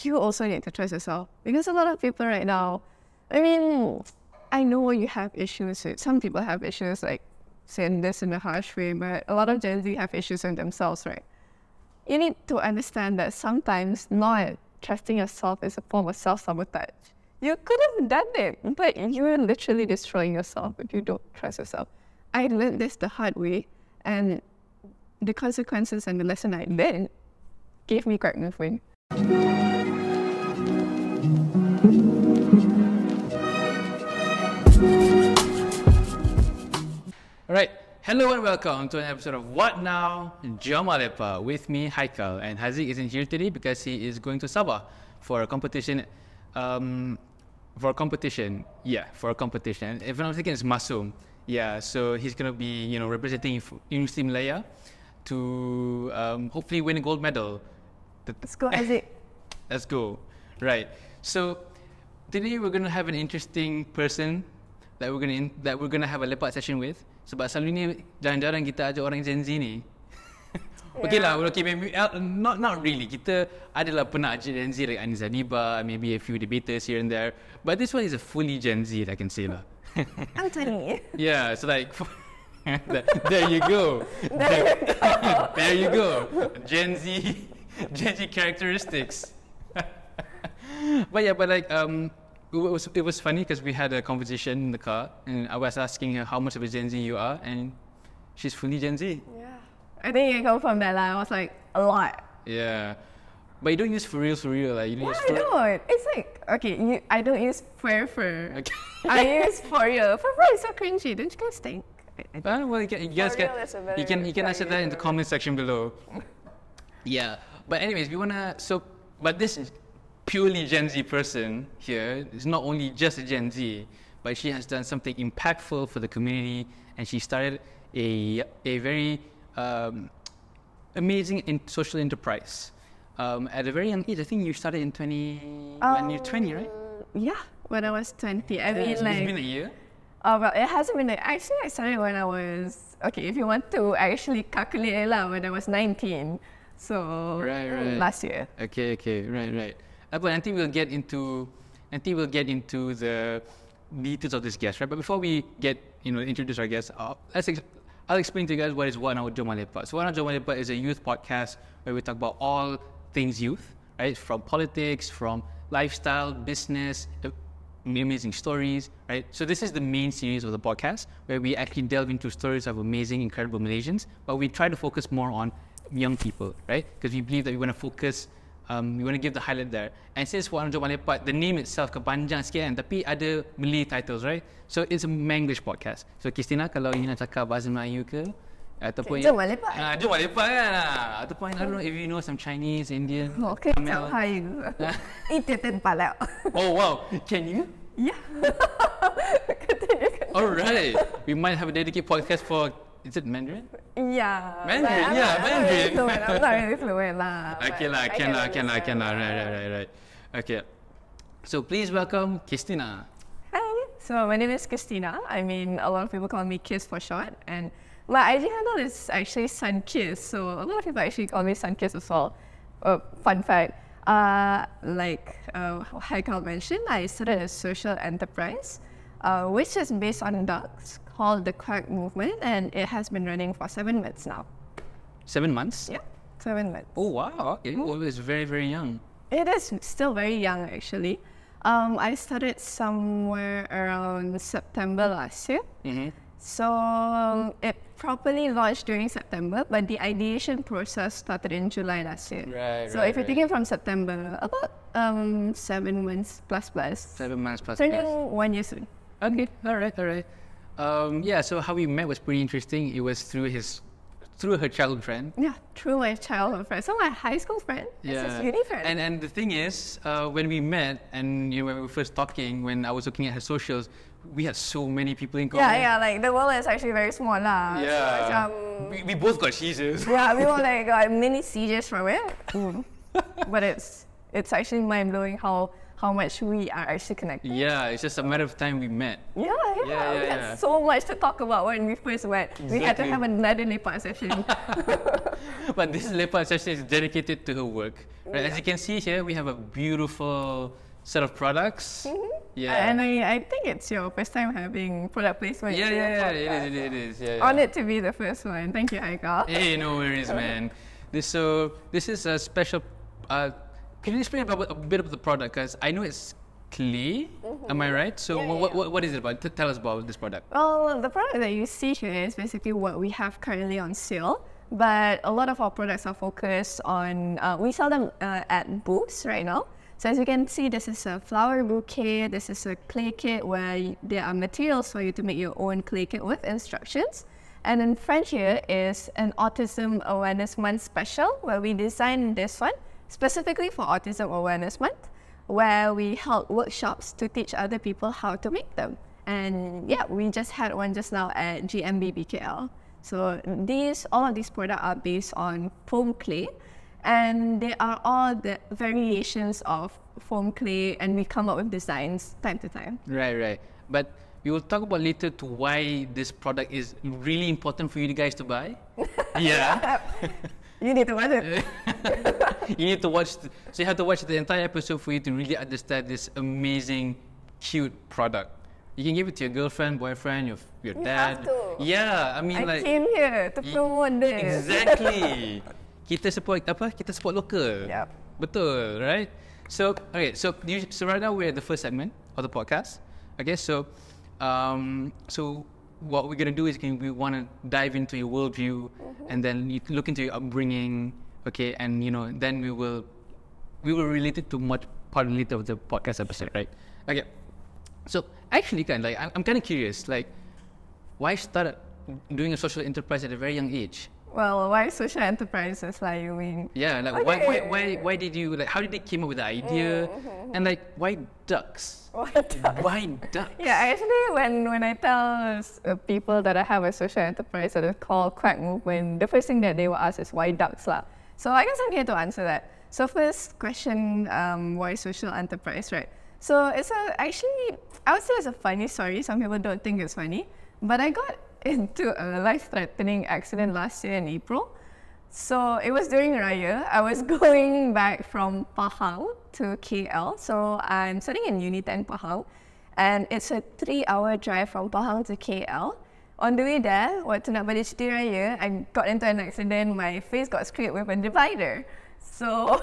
you also need to trust yourself. Because a lot of people right now, I mean, I know you have issues. Some people have issues like saying this in a harsh way, but a lot of Gen Z have issues in themselves, right? You need to understand that sometimes not trusting yourself is a form of self-sabotage. You could have done it, but you're literally destroying yourself if you don't trust yourself. I learned this the hard way, and the consequences and the lesson I learned gave me Quack Movement. Alright, hello and welcome to an episode of What Now? Jom Ah Lepak with me, Haikal. And Haziq isn't here today because he is going to Sabah for a competition. For a competition. If I'm not mistaken, it's Masum. Yeah, so he's going to be, representing University Malaya to hopefully win a gold medal. Let's go, Haziq. Let's go. Right. So today we're going to have an interesting person that we're gonna have a lepak session with. Sebab selalu ni jarang-jarang kita ajak orang Gen Z ni. Okay lah, maybe not really. Kita adalah pernah ajak Gen Z like Aniza Niba, maybe a few debaters here and there. But this one is a fully Gen Z, I can say lah. I'm telling you. Yeah, so like there you go. There you go. Gen Z characteristics. But like it was funny because we had a conversation in the car and I was asking her how much of a Gen Z you are, and she's fully Gen Z. Yeah. I think you come from that line. I was like, a lot. Yeah. But you don't use for real, like you don't use I don't. It's like, okay, I don't use for. Okay. I use for real. For real is so cringy. Don't you guys think? Well, you can answer that in the comment section below. Yeah. But anyways, but this is purely Gen Z person here is not only just a Gen Z, but she has done something impactful for the community, and she started a very amazing social enterprise at a very young age. I think you started when you're 20, right? Yeah, when I was 20. I mean, it's been a year. Oh, well, it hasn't been. Actually, I started when I was, okay, if you want to actually calculate it out, when I was 19. So, last year. Okay, right. But I think we'll get into the details of this guest, right? But before we introduce our guest, I'll explain to you guys what is What Now Jom Ah Lepak. So What Now Jom Ah Lepak is a youth podcast where we talk about all things youth, right? From politics, from lifestyle, business, amazing stories, right? So this is the main series of the podcast where we actually delve into stories of amazing, incredible Malaysians, but we try to focus more on young people, right? Because we believe that we want to focus. We want to give the highlight there. And since What Now Jom Ah Lepak, the name itself kepanjang sikit kan, tapi ada Malay titles, right? So it's a Manglish podcast. So Qistina, kalau you nak cakap bahasa Melayu ke, ataupun Jom Ah Lepak. Jom Ah Lepak kan. Ataupun I don't know if you know some Chinese, Indian, Okay, Tamil. Oh wow, can you? Yeah. Continue. Alright, we might have a dedicated podcast for. Is it Mandarin? Yeah. Mandarin. I'm not really fluent lah. Okay lah, can lah. Right. Okay. So please welcome Qistina. Hi. So my name is Qistina. I mean, a lot of people call me Kiss for short, and my IG handle is actually Sun Kiss. So a lot of people actually call me Sun Kiss as well. Fun fact. Like Haikal mentioned, I started a social enterprise, which is based on dogs, called the Quack Movement, and it has been running for 7 months now. 7 months? Yeah, 7 months. Oh wow, okay. Well, it's very, very young. It is still very young actually. I started somewhere around September last year. Mm-hmm. So it properly launched during September, but the ideation process started in July last year. So if you're thinking from September, about 7 months plus. 7 months plus. Turning 1 year soon. Okay, all right. So how we met was pretty interesting. It was through her childhood friend. Yeah, through my childhood friend. So my high school friend, yeah. his uni friend. And the thing is, when we met and when we were first talking, when I was looking at her socials, we had so many people in common. Yeah, like the world is actually very small lah. Yeah. So, we both got seizures. Yeah, we both like got mini seizures from it. But it's actually mind blowing how how much we are actually connected. Yeah, it's just a matter of time we met. Yeah. We had so much to talk about when we first met. Exactly. We had to have another lepak session. But this lepak session is dedicated to her work. Right? As you can see here, we have a beautiful set of products. Yeah. And I think it's your first time having product placement. Yeah, it is. Yeah. Honored to be the first one. Thank you, Haikal. Hey, no worries, man. This is a special. Can you explain about a bit of the product? Because I know it's clay. Am I right? So what is it about? Tell us about this product. Well, the product that you see here is basically what we have currently on sale. But a lot of our products are focused on, we sell them at booths right now. So as you can see, this is a flower bouquet. This is a clay kit where there are materials for you to make your own clay kit with instructions. And in front here is an Autism Awareness Month special where we designed this one specifically for Autism Awareness Month, where we held workshops to teach other people how to make them. And yeah, we just had one just now at GMBBKL. So all of these products are based on foam clay, and they are all the variations of foam clay, and we come up with designs time to time. Right. But we will talk about later to why this product is really important for you guys to buy. Yeah. You need to watch it. You need to watch. So you have to watch the entire episode for you to really understand this amazing, cute product. You can give it to your girlfriend, boyfriend, your dad. Have to. Yeah, I mean I like. came here to promote this. Exactly. Kita support apa? Kita support local. Yep. Betul, right? So okay, so right now we're at the first segment of the podcast. Okay, so what we're gonna do is we want to dive into your worldview, and then you look into your upbringing. Okay, and then we will relate it to much part later of the podcast episode, right? Okay. So actually, I'm kind of curious, like, why start doing a social enterprise at a very young age? Well, why social enterprises, like you mean? Yeah, like Okay. why did you how did they came up with the idea, and like why ducks? Why ducks? Why ducks? Yeah, actually, when I tell people that I have a social enterprise that is called Quack Movement, the first thing that they will ask is why ducks lah. So I guess I'm here to answer that. So first question, why social enterprise, right? So it's actually, I would say it's a funny story. Some people don't think it's funny, but I got into a life-threatening accident last year in April. So it was during Raya. I was going back from Pahang to KL. So I'm studying in Uni 10 Pahang, and it's a 3-hour drive from Pahang to KL. On the way there, waktu nak balik cuti raya, I got into an accident. My face got scraped with a divider. So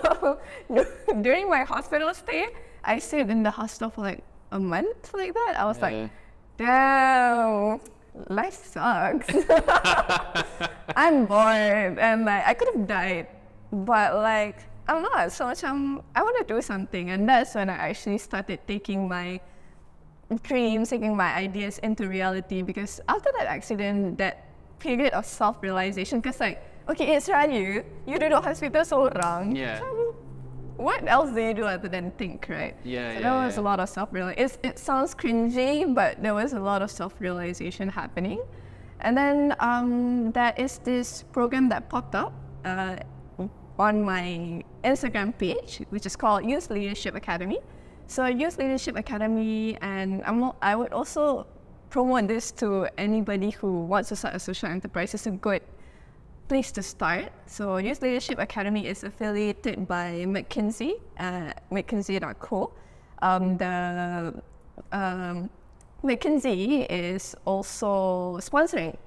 during my hospital stay, I stayed in the hospital for like a month like that. I was like, damn, life sucks. I'm bored, and like I could have died, but like I'm not. So I want to do something, and that's when I actually started taking my dreams, taking my ideas into reality. Because after that accident, that period of self-realization, because like, okay, it's Raya, you duduk hospital seorang. Yeah. What else do you do other than think, right? Yeah, so there was a lot of self-realization. It sounds cringy, but there was a lot of self-realization happening. And then there is this program that popped up on my Instagram page, which is called Youth Leadership Academy. So Youth Leadership Academy, and I would also promote this to anybody who wants to start a social enterprise. It's a good place to start. So Youth Leadership Academy is affiliated by McKinsey, McKinsey.co. McKinsey is also sponsoring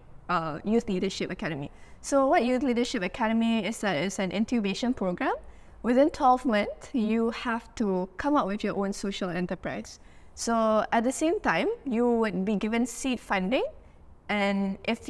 Youth Leadership Academy. So what Youth Leadership Academy is that it's an incubation program. Within 12 months, you have to come up with your own social enterprise. So at the same time, you would be given seed funding. And there's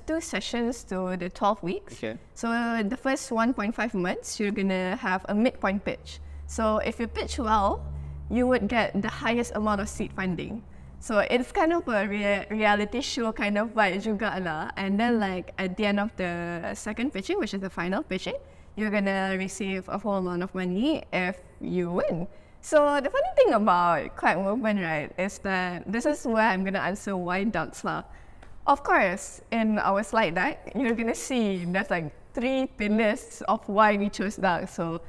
2 sessions to the 12 weeks. Okay. So the first 1.5 months, you're gonna have a midpoint pitch. So if you pitch well, you would get the highest amount of seed funding. So it's kind of a reality show kind of vibe juga lah. And then like at the end of the second pitching, which is the final pitching, you're gonna receive a full amount of money if you win. So the funny thing about Quack Movement, right, is that this is where I'm gonna answer why ducks lah. Of course, in our slide deck, you're gonna see there's like 3 pillars of why we chose ducks. So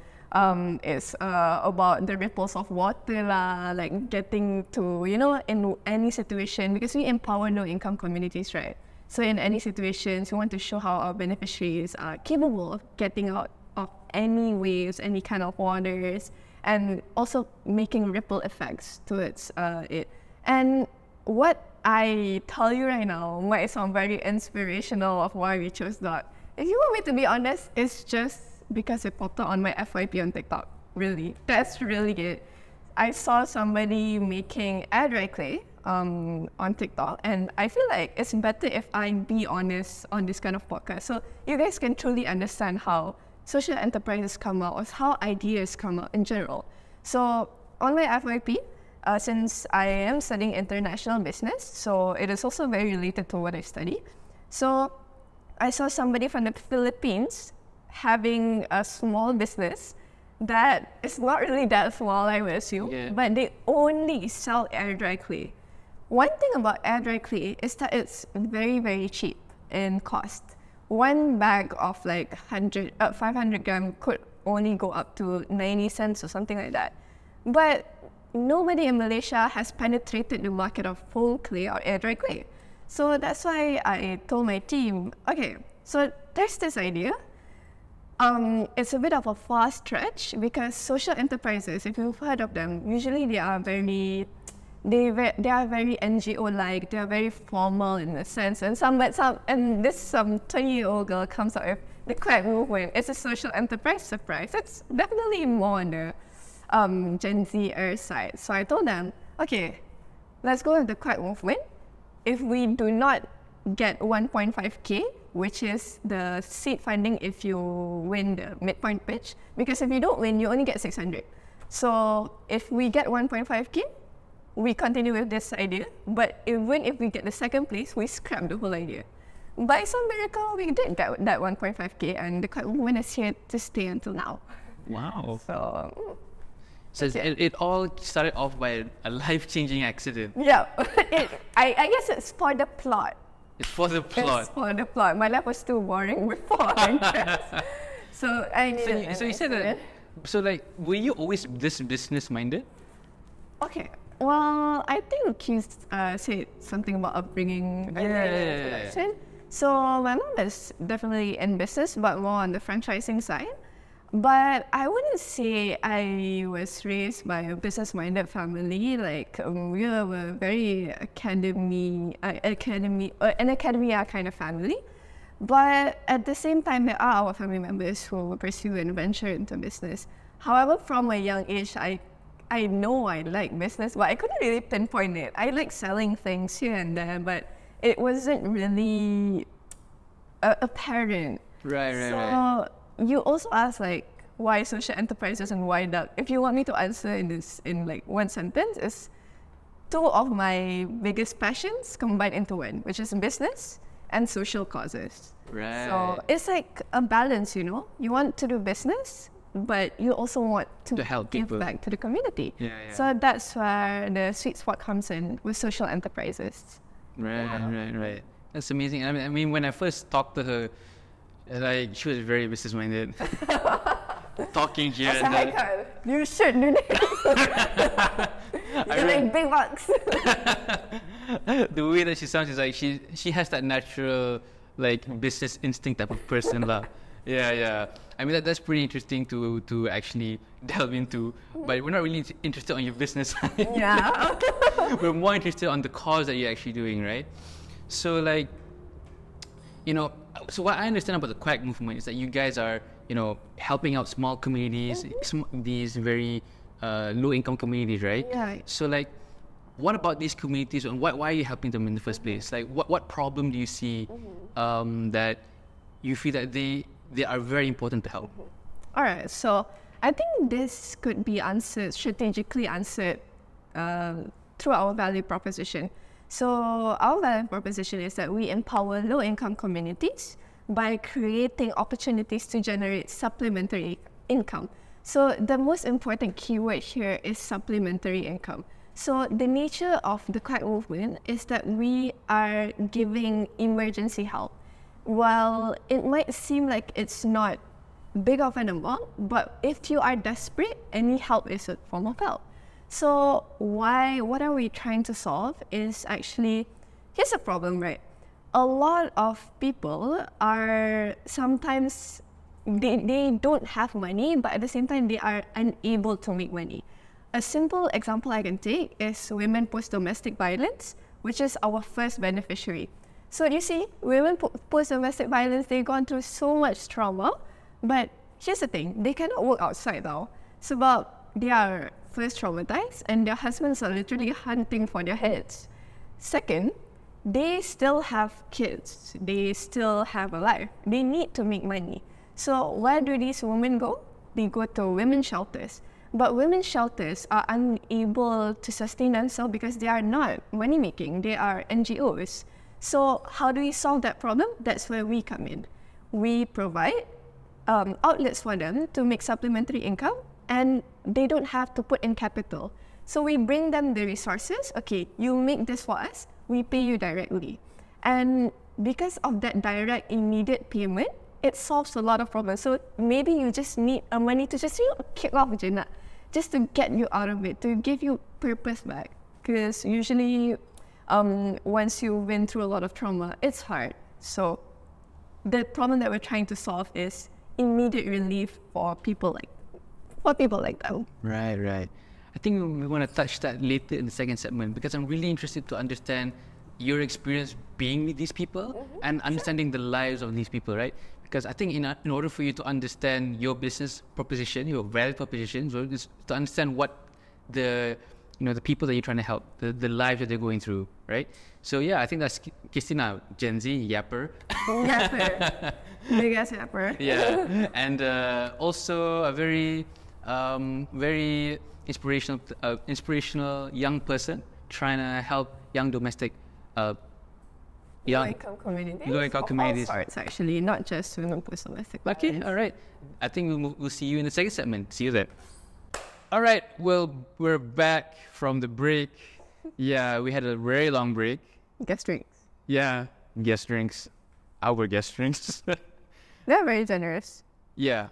It's about the ripples of water lah, like getting to, you know, in any situation, because we empower low-income communities, right? So in any situations, we want to show how our beneficiaries are capable of getting out of any waves, any kind of waters, and also making ripple effects towards it. And what I tell you right now might sound very inspirational of why we chose that. If you want me to be honest, it's just because it popped up on my FYP on TikTok. Really, that's really it. I saw somebody making air dry clay on TikTok, and I feel like it's better if I be honest on this kind of podcast, so you guys can truly understand how social enterprises come out, or how ideas come out in general. So on my FYP, since I am studying international business, so it is also very related to what I study. So I saw somebody from the Philippines having a small business that is not really that small, I would assume, but they only sell air dry clay. One thing about air dry clay is that it's very, very cheap in cost. One bag of like 500 gram could only go up to 90 cents or something like that. But nobody in Malaysia has penetrated the market of full clay or air dry clay. So that's why I told my team, okay, so there's this idea. It's a bit of a far stretch, because social enterprises, if you've heard of them, usually they are very NGO-like, they are very formal in a sense, and this 20-year-old girl comes out with the Quack Movement. It's a social enterprise, surprise. It's definitely more on the Gen Z side. So I told them, okay, let's go with the Quack Movement. If we do not get 1.5K, which is the seed funding if you win the midpoint pitch, because if you don't win, you only get 600. So if we get 1.5K, we continue with this idea, but even if we get the second place, we scrap the whole idea. By some miracle, we did get that 1.5K, and the Quack Movement is here to stay until now. Wow. So it all started off by a life-changing accident. Yeah, I guess it's for the plot. It's for the plot. It's for the plot. My life was too boring before I guess. So I needed So you said that. So like, were you always this business-minded? Okay. Well, I think you said something about upbringing. Yeah. So my mom is definitely in business, but more on the franchising side. But I wouldn't say I was raised by a business-minded family. Like we were a very an academia kind of family. But at the same time, there are our family members who pursue and venture into business. However, from a young age, I know I like business, but I couldn't really pinpoint it. I like selling things here and there, but it wasn't really apparent. Right. You also asked like why social enterprises and why that. If you want me to answer in like one sentence, is two of my biggest passions combined into one, which is business and social causes. Right. So it's like a balance, you know. You want to do business, but you also want to help give people back to the community. Yeah. So that's where the sweet spot comes in with social enterprises. Right. That's amazing. I mean, when I first talked to her, like, she was very business-minded. Talking here and there. Haikal, you should do that. You make big bucks. The way that she sounds is like she has that natural like business instinct type of person lah. Yeah. I mean that's pretty interesting to actually delve into. But we're not really interested on your business side. Yeah. We're more interested on the cause that you're actually doing, right? So like, so what I understand about the Quack Movement is that you guys are, helping out small communities, these very low-income communities, right? Yeah. So like, what about these communities, and why are you helping them in the first place? Like, what problem do you see that you feel that they are very important to help? All right. So I think this could be strategically answered through our value proposition. So our value proposition is that we empower low-income communities by creating opportunities to generate supplementary income. So the most important keyword here is supplementary income. So the nature of the Quack Movement is that we are giving emergency help. While it might seem like it's not big of an amount, but if you are desperate, any help is a form of help. So what are we trying to solve is actually, here's a problem, right? A lot of people are sometimes, they don't have money, but at the same time, they are unable to make money. A simple example I can take is women post-domestic violence, which is our first beneficiary. So you see, women post-domestic violence, they've gone through so much trauma, but here's the thing, they cannot work outside now. It's about they are first traumatized and their husbands are literally hunting for their heads. Second, they still have kids, they still have a life, they need to make money. So where do these women go? They go to women's shelters. But women's shelters are unable to sustain themselves because they are not money making, they are NGOs. So how do we solve that problem? That's where we come in. We provide outlets for them to make supplementary income, and they don't have to put in capital. So we bring them the resources. Okay, you make this for us, we pay you directly. And because of that direct, immediate payment, it solves a lot of problems. So maybe you just need money to just kick off, just to get you out of it, to give you purpose back. Because usually, once you've been through a lot of trauma, it's hard. So the problem that we're trying to solve is immediate relief for people like that. Right. I think we want to touch that later in the second segment, because I'm really interested to understand your experience being with these people and understanding the lives of these people, right? Because I think in order for you to understand your business proposition, your value proposition, so is to understand what the people that you're trying to help, the lives that they're going through, right? So yeah, I think that's Qistina, Gen Z, yapper. Yapper. Big ass yapper. Yeah, and also a very inspirational young person trying to help young domestic Low-income communities. Low-income communities. All sorts, actually, not just women post-domestic violence. Okay, all right. I think we'll see you in the second segment. See you there. All right, well, we're back from the break. Yeah, we had a very long break. Guest drinks. Yeah, guest drinks. Our guest drinks. They're very generous. Yeah.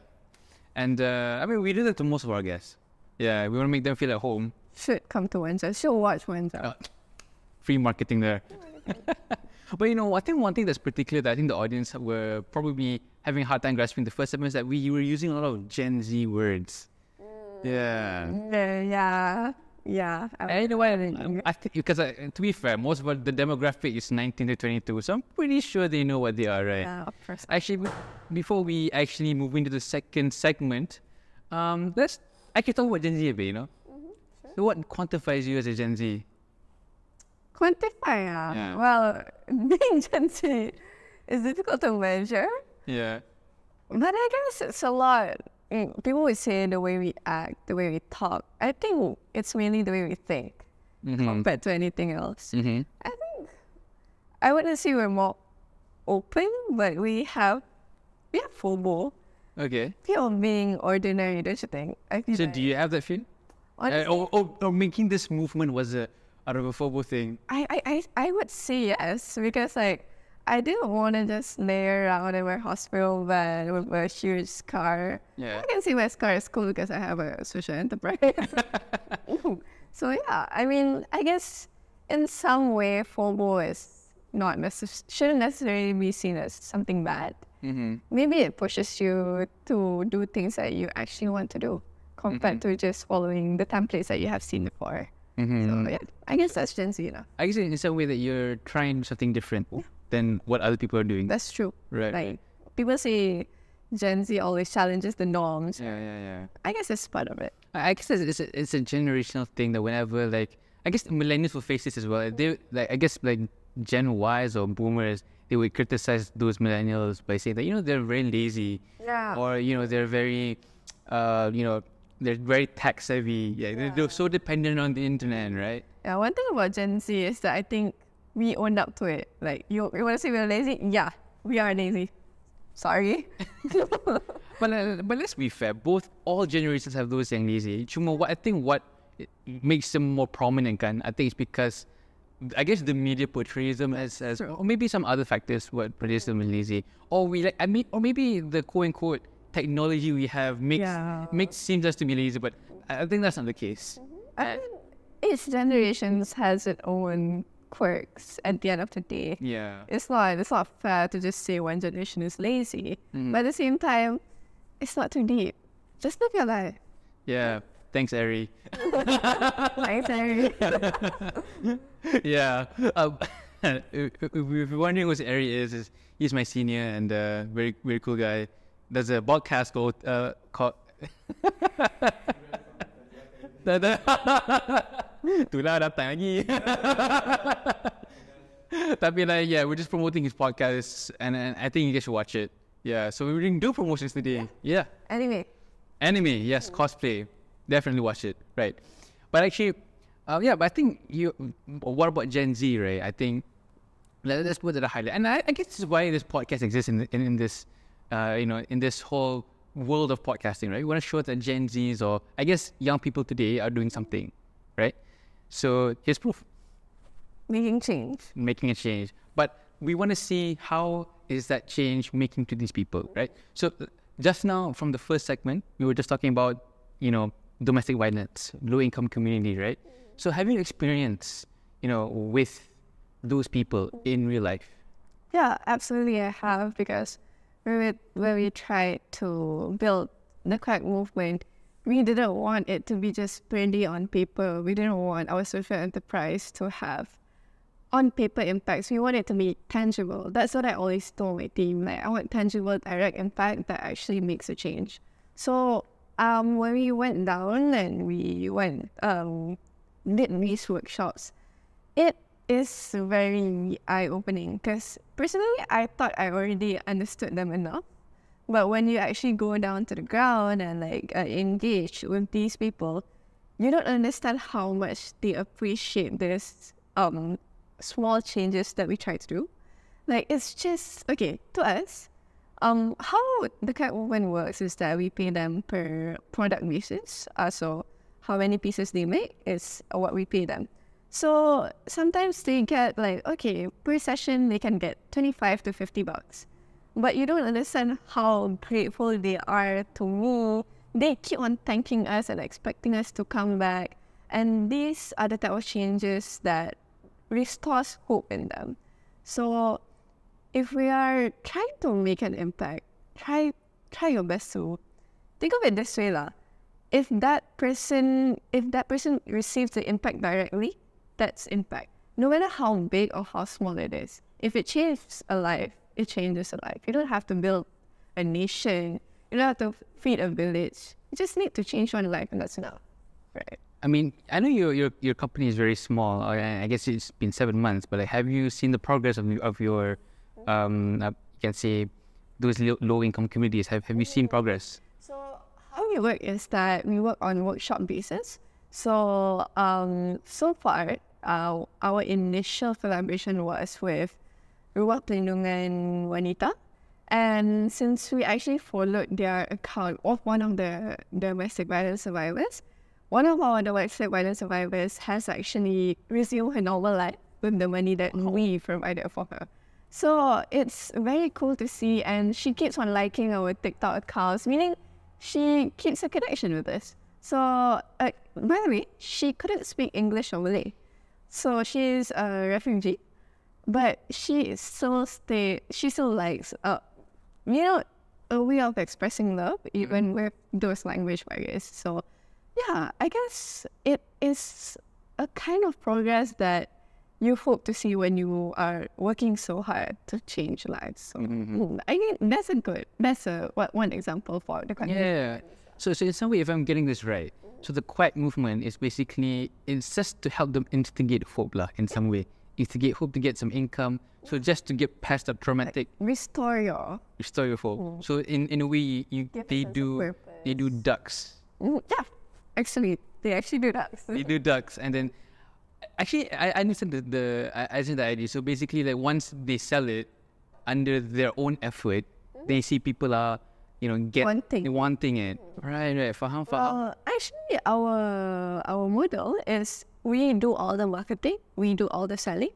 And I mean, we do that to most of our guests. Yeah, we want to make them feel at home. Should come to Wednesday. Should watch Wednesday. Free marketing there. But I think one thing that's particular that I think the audience were probably having a hard time grasping the first segment is that we were using a lot of Gen Z words. Yeah. Yeah. And you know what? I think because to be fair, most of the demographic is 19 to 22, so I'm pretty sure they know what they are, right? Yeah, of course. Actually, before we actually move into the second segment, let's actually talk about Gen Z a bit. Sure. So what quantifies you as a Gen Z? Quantify, Yeah. Well, being Gen Z is difficult to measure, Yeah. but I guess it's a lot. People would say the way we act, the way we talk. I think it's mainly the way we think compared to anything else. I think I wouldn't say we're more open, but we have FOMO. Okay. Feel being ordinary, don't you think? I feel So like, do you have that feel? honestly, Or making this movement was out of a FOMO thing? I would say yes, because I didn't want to just lay around in my hospital bed with a huge scar. Yeah. I can see my scar is cool because I have a social enterprise. So yeah, I mean, I guess in some way FOMO is not shouldn't necessarily be seen as something bad. Maybe it pushes you to do things that you actually want to do compared to just following the templates that you have seen before. So yeah, I guess that's Gen Z, I guess in some way that you're trying something different than what other people are doing. That's true. Right. Like people say Gen Z always challenges the norms. Yeah. I guess it's part of it. I guess it's a generational thing that whenever I guess millennials will face this as well. They I guess Gen Ys or boomers, they would criticize those millennials by saying that they're very lazy. Yeah. Or they're very they're very tech savvy. They're so dependent on the internet, right? Yeah, one thing about Gen Z is that I think we own up to it. Like, you want to say we're lazy? Yeah, we are lazy. Sorry. But let's be fair. All generations have those yang lazy. Cuma what makes them more prominent I think it's because I guess the media portrays them as or maybe some other factors what portrays them as lazy. Or maybe the quote unquote technology we have seems us to be lazy, but I think that's not the case. I mean, each generation has its own quirks at the end of the day. Yeah. It's not fair to just say one generation is lazy. But at the same time, it's not too deep. Just live your life. Yeah. Thanks, Ari. Thanks, Ari. Yeah. If you're wondering who Ari is he's my senior and very very cool guy. There's a podcast called Itulah datang lagi. Tapi like, yeah, we're just promoting his podcast and I think you guys should watch it. Yeah, so we didn't do promotions today. Yeah. Anime, yes, cosplay. Definitely watch it, right? But actually, but I think what about Gen Z, right? I think let's put it at a highlight. And I guess this is why this podcast exists in this, in this whole world of podcasting, right? We want to show that Gen Zs or I guess young people today are doing something, right? So here's proof. Making a change. But we want to see how is that change making to these people, right? So just now from the first segment, we were just talking about, domestic violence, low-income community, right? So have you experienced, with those people in real life? Yeah, absolutely I have, because when we tried to build the Quack Movement, we didn't want it to be just pretty on paper. We didn't want our social enterprise to have on-paper impacts. We want it to be tangible. That's what I always told my team. Like, I want tangible, direct impact that actually makes a change. So when we went down and we did these workshops, it is very eye-opening, because personally I thought I already understood them enough. But when you actually go down to the ground and engage with these people, you don't understand how much they appreciate this small changes that we try to do. Like, it's just, okay, to us, how the Quack Movement works is that we pay them per product basis. So how many pieces they make is what we pay them. So sometimes they get per session they can get 25 to 50 bucks. But you don't understand how grateful they are to me. They keep on thanking us and expecting us to come back. And these are the type of changes that restores hope in them. So if we are trying to make an impact, try your best to think of it this way lah. If that person receives the impact directly, that's impact. No matter how big or how small it is. If it changes a life, it changes a life. You don't have to build a nation. You don't have to feed a village. You just need to change one life, and that's enough, right? I mean, I know your company is very small. I guess it's been 7 months, but have you seen the progress of your, you can say, those low-income communities? Have you seen progress? So how we work is that we work on workshop basis. So so far, our initial collaboration was with Ruang Pelindungan Wanita. And since we actually followed their account of one of the domestic violence survivors, one of our domestic violence survivors has actually resumed her normal life with the money that we provided for her. So it's very cool to see, and she keeps on liking our TikTok accounts, meaning she keeps a connection with us. So, by the way, she couldn't speak English or Malay. So she's a refugee, but she still likes, a way of expressing love, even with those language barriers. So, yeah, I guess it is a kind of progress that you hope to see when you are working so hard to change lives. So, I mean, that's one example for the country. Yeah. So in some way, if I'm getting this right, so the Quack Movement is basically, it's just to help them instigate hope lah, in some way. Instigate hope to get some income. So just to get past the traumatic. Restore your hope. So in a way, they do ducks. Yeah, actually, they actually do ducks. They do ducks, and then actually I understand the idea. So basically, like once they sell it under their own effort, they see people are wanting it. Right. Faham. Actually, our model is we do all the marketing, we do all the selling,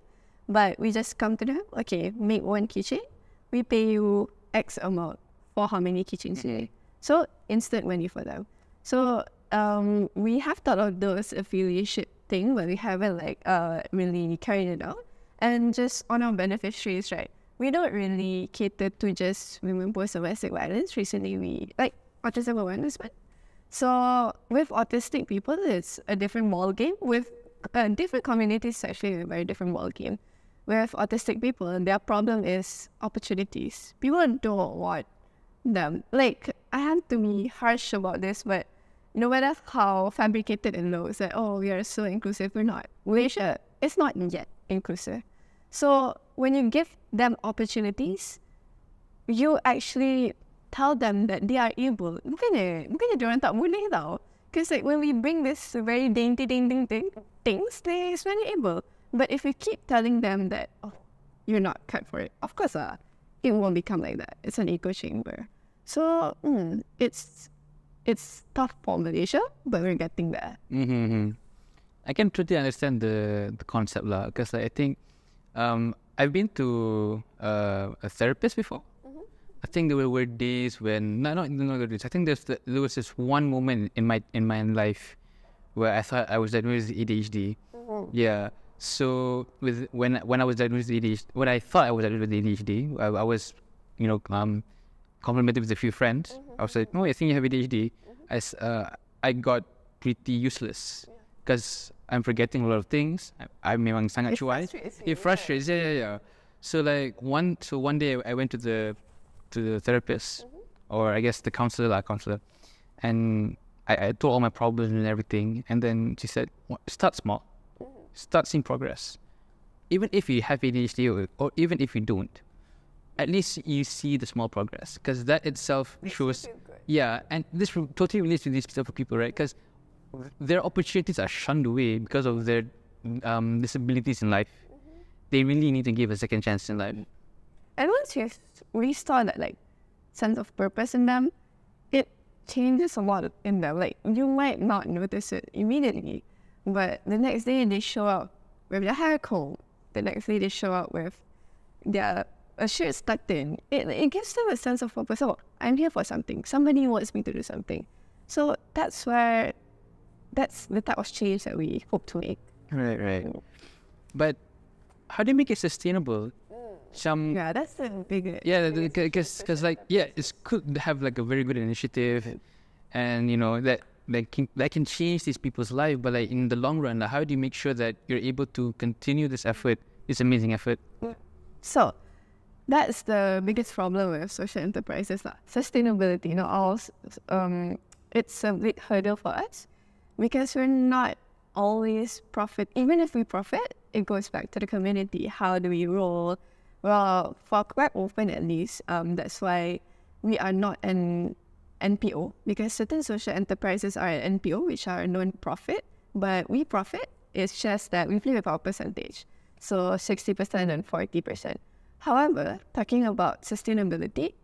but we just come to them. Okay, make one keychain. We pay you X amount for how many keychains you need. So instant money for them. So we have thought of those affiliation thing, but we haven't like really carried it out. And just on our beneficiaries, right? We don't really cater to just women post-domestic violence. Recently, we like autism awareness, but so with autistic people, it's a different ball game. With different communities, it's actually a very different ball game. With autistic people, their problem is opportunities. People don't want them. Like, I have to be harsh about this, but no matter how fabricated it looks, that we are so inclusive, we're not. Malaysia is not yet inclusive. So when you give them opportunities, you actually tell them that they are able. Bukannya diorang tak boleh tau. Because like when we bring this very dainty things, they're really able. But if you keep telling them that, you're not cut for it, of course it won't become like that. It's an echo chamber. So it's tough for Malaysia, but we're getting there. I can totally understand the concept lah, because I think I've been to a therapist before. I think there were days when not days. I think there was this one moment in my life where I thought I was diagnosed with ADHD. Yeah. So when I was diagnosed with ADHD, when I thought I was diagnosed with ADHD, I was complimented with a few friends. I was like, I think you have ADHD. I got pretty useless because I'm forgetting a lot of things. I memang sangat cuai. It frustrates. Yeah. So like one day I went to the therapist, or I guess the counselor, and I told all my problems and everything, and then she said, start small, start seeing progress. Even if you have ADHD or even if you don't, at least you see the small progress, because that itself shows. Yeah, and this totally relates to these type of people, right? Because their opportunities are shunned away because of their disabilities in life. They really need to give a second chance in life. And once you restore that like sense of purpose in them, it changes a lot in them. Like you might not notice it immediately, but the next day they show up with their hair combed. The next day they show up with their shirt tucked in. It gives them a sense of purpose. Oh, I'm here for something. Somebody wants me to do something. So that's the type of change that we hope to make. Right. But how do you make it sustainable? That's the big. Yeah, because like it's good to have like a very good initiative, and that can change these people's life. But like in the long run, how do you make sure that you're able to continue this effort, this amazing effort? So that's the biggest problem with social enterprises, sustainability. It's a big hurdle for us because we're not always profit. Even if we profit, it goes back to the community. How do we roll? Well, for Quack Movement at least, that's why we are not an NPO, because certain social enterprises are an NPO, which are non-profit, but we profit. It's just that we play with our percentage, so 60% and 40%. However, talking about sustainability,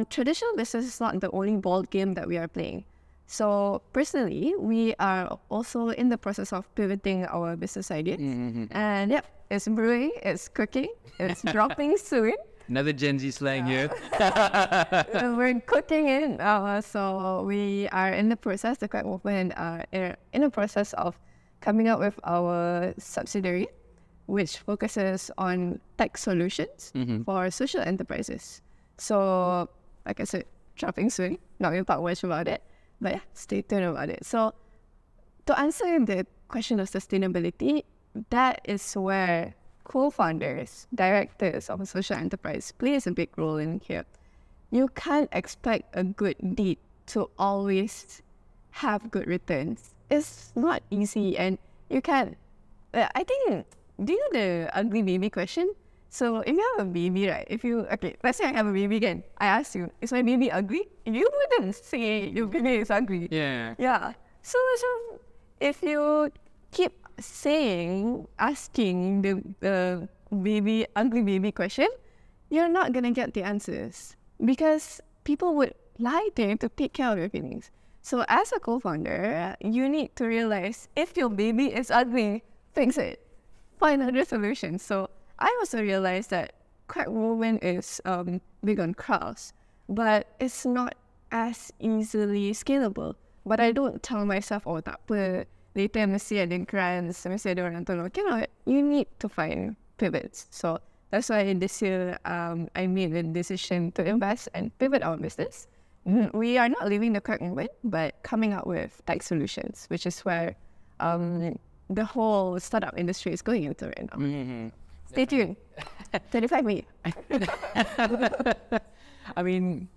traditional business is not the only ball game that we are playing. So personally, we are also in the process of pivoting our business ideas. And it's brewing, it's cooking, it's dropping soon. Another Gen Z slang here. We're cooking in. So we are in the process, the Quack Movement are in the process of coming up with our subsidiary, which focuses on tech solutions for social enterprises. So, like I said, dropping soon. Not going to talk much about it, but stay tuned about it. So, to answer the question of sustainability, that is where co-founders, directors of a social enterprise plays a big role in here. You can't expect a good deed to always have good returns. It's not easy, and you can't. I think, do you know the ugly baby question? So if you have a baby, right? Let's say I have a baby again. I ask you, is my baby ugly? You wouldn't say your baby is ugly. Yeah. So if you keep asking the ugly baby question, you're not gonna get the answers, because people would lie to you to take care of your feelings. So as a co-founder, you need to realize if your baby is ugly, fix it. Find other solutions. So I also realized that Quack Movement is big on crowds, but it's not as easily scalable. But I don't tell myself, oh, tak apa, later mesti ada grants, mesti ada orang tolong. Cannot. You need to find pivots. So that's why this year I made the decision to invest and pivot our business. We are not leaving the Quack Movement, but coming up with tech solutions, which is where the whole startup industry is going into right now. Stay tuned. 25 me. I mean,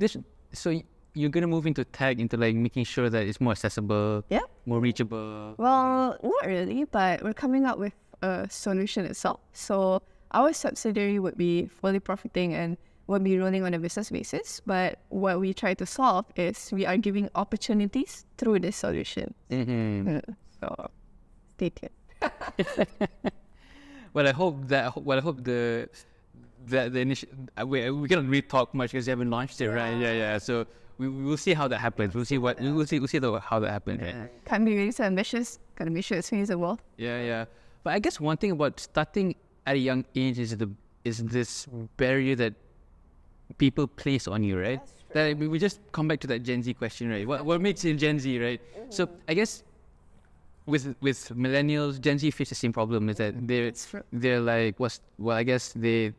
so you're gonna move into tech, into like making sure that it's more accessible, more reachable. Well, not really, but we're coming up with a solution itself. So our subsidiary would be fully profiting and would be rolling on a business basis. But what we try to solve is we are giving opportunities through this solution. So stay tuned. Well, I hope the initial we cannot really talk much because you haven't launched it, right? Yeah. So we will see how that happens. We'll see how that happens. Right? Can't be really so ambitious. Gotta make sure it's feasible. Yeah. But I guess one thing about starting at a young age is this barrier that people place on you, right? That we just come back to that Gen Z question, right? What makes you Gen Z, right? So I guess with millennials, Gen Z face the same problem. Is that they're like I guess they're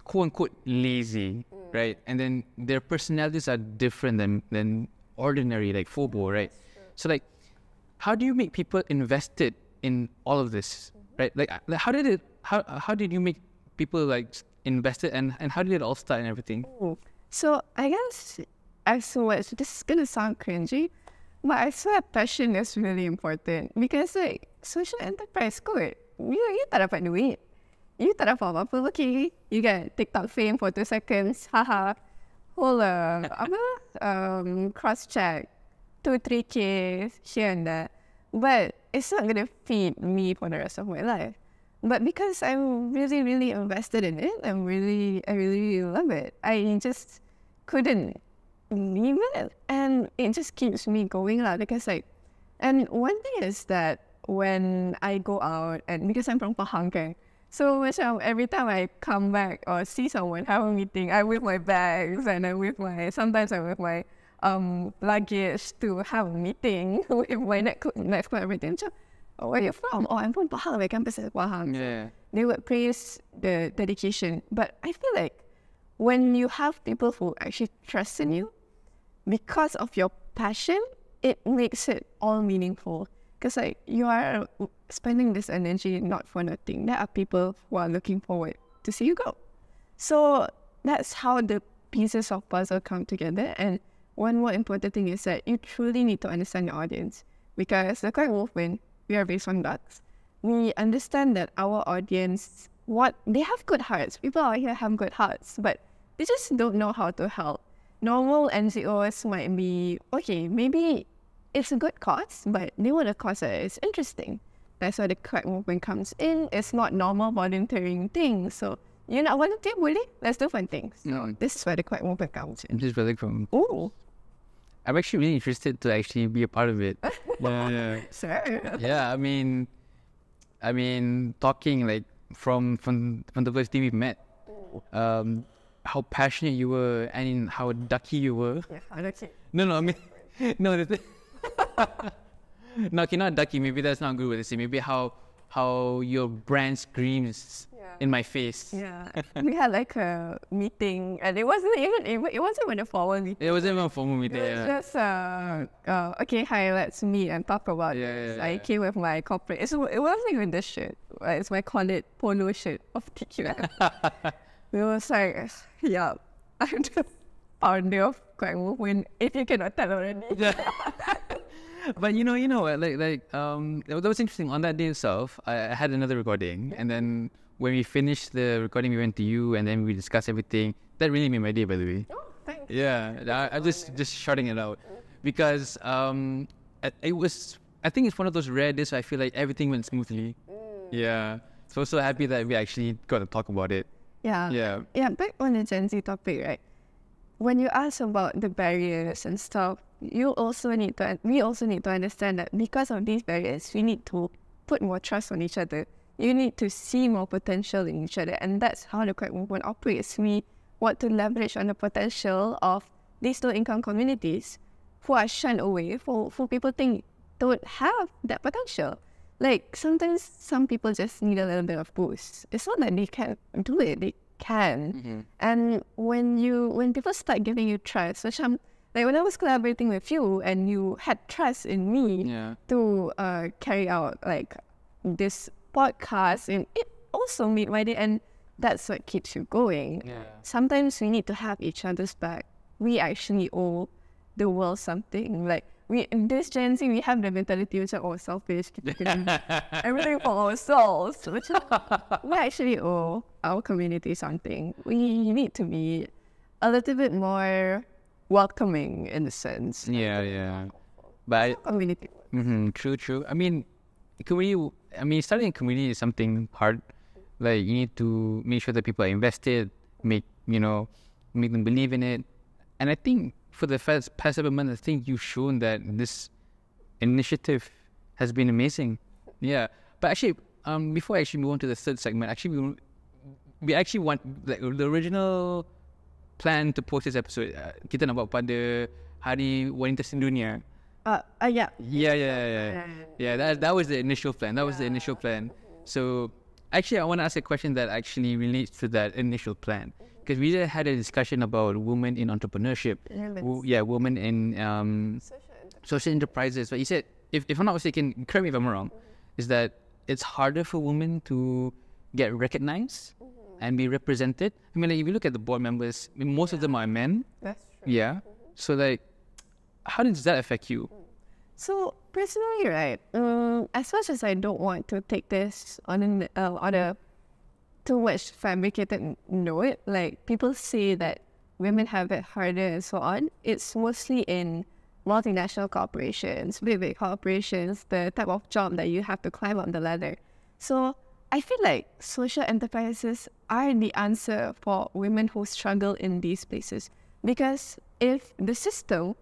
quote unquote lazy, right? And then their personalities are different than ordinary, like FOBO, right? So like, how do you make people invested in all of this, right? Like how did you make people like invested, and how did it all start and everything? So I guess this is gonna sound cringy, but I swear passion is really important because like social enterprise kot, you tak dapat duit, you tak dapat apa-apa, okay, you get TikTok fame for 2 seconds, haha, whole cross check 2-3K here and there, but it's not gonna feed me for the rest of my life. But because I'm really, really invested in it, I really love it. I just couldn't leave it, and it just keeps me going lah. Because like, and one thing is that when I go out, and because I'm from Pahang, kan, so every time I come back or see someone have a meeting, I'm with my bags and sometimes I'm with my luggage to have a meeting with my next everything. So, oh, where are you from? Oh, I'm from Pahang, my campus is Pahang. Yeah. They would praise the dedication. But I feel like when you have people who actually trust in you, because of your passion, it makes it all meaningful. Because like you are spending this energy not for nothing. There are people who are looking forward to see you go. So that's how the pieces of puzzle come together. And one more important thing is that you truly need to understand your audience. Because the Quack Movement, we are based on dots. We understand that our audience, they have good hearts. People out here have good hearts, but they just don't know how to help. Normal NGOs might be, okay, maybe it's a good cause, but they want a cause that is interesting. That's why the Quack Movement comes in. It's not normal volunteering thing. So, you nak volunteer, boleh? Let's do fun things. So this is where the Quack Movement comes in. This is really cool. Ooh. I'm actually really interested to actually be a part of it. Yeah. Sure. Yeah, I mean, talking like from the first day we met, how passionate you were and how ducky you were. Yeah, how ducky. No, I mean, no, no, okay, not ducky. Maybe that's not good way to say. Maybe how your brand screams in my face. Yeah, we had like a meeting, and it wasn't even a formal meeting. It wasn't even a formal meeting. It was just okay, hi, let's meet and talk about this. I came with my corporate. It wasn't even this shirt. It's my colored polo shirt of TQM. It was like, yeah, I'm just founder of Quack Movement. If you cannot tell already. But you know what? That was interesting. On that day itself, I had another recording, and then when we finished the recording, we went to you, and then we discussed everything. That really made my day, by the way. Oh, thanks. Yeah, I'm just shouting it out because it was. I think it's one of those rare days where I feel like everything went smoothly. Yeah, so happy that we actually got to talk about it. Yeah. Back on the Gen Z topic, right? When you ask about the barriers and stuff, we also need to understand that because of these barriers, we need to put more trust on each other. You need to see more potential in each other, and that's how the Quack Movement operates. We want to leverage on the potential of these low-income communities who are shunned away, who people think don't have that potential. Like sometimes some people just need a little bit of boost. It's not that they can't do it; they can. And when people start giving you trust, which like when I was collaborating with you and you had trust in me to carry out like this podcast, and it also made my day, and that's what keeps you going. Sometimes we need to have each other's back. We actually owe the world something. Like in this Gen Z, we have the mentality which are selfish, everything for ourselves. Which we actually owe our community something. We need to be a little bit more welcoming in a sense. But Community. true. I mean, starting a community is something hard. Like you need to make sure that people are invested, make them believe in it. And I think for the past 7 months, I think you've shown that this initiative has been amazing. Yeah. But actually, before I actually move on to the third segment, actually we actually want, like, the original plan to post this episode, kita nak buat pada Hari Wanita Sedunia. Yeah. Yeah, that was the initial plan. So actually, I want to ask a question that actually relates to that initial plan. Because we had a discussion about women in entrepreneurship. Women in social enterprises. But you said, if I'm not mistaken, correct me if I'm wrong, is that it's harder for women to get recognized and be represented. I mean, like, if you look at the board members, most of them are men. That's true. Yeah. So, like, how does that affect you? So personally, right, as much as I don't want to take this on a too much fabricated note, like people say that women have it harder and so on, it's mostly in multinational corporations, big corporations, the type of job that you have to climb up the ladder. So I feel like social enterprises are the answer for women who struggle in these places. Because if the system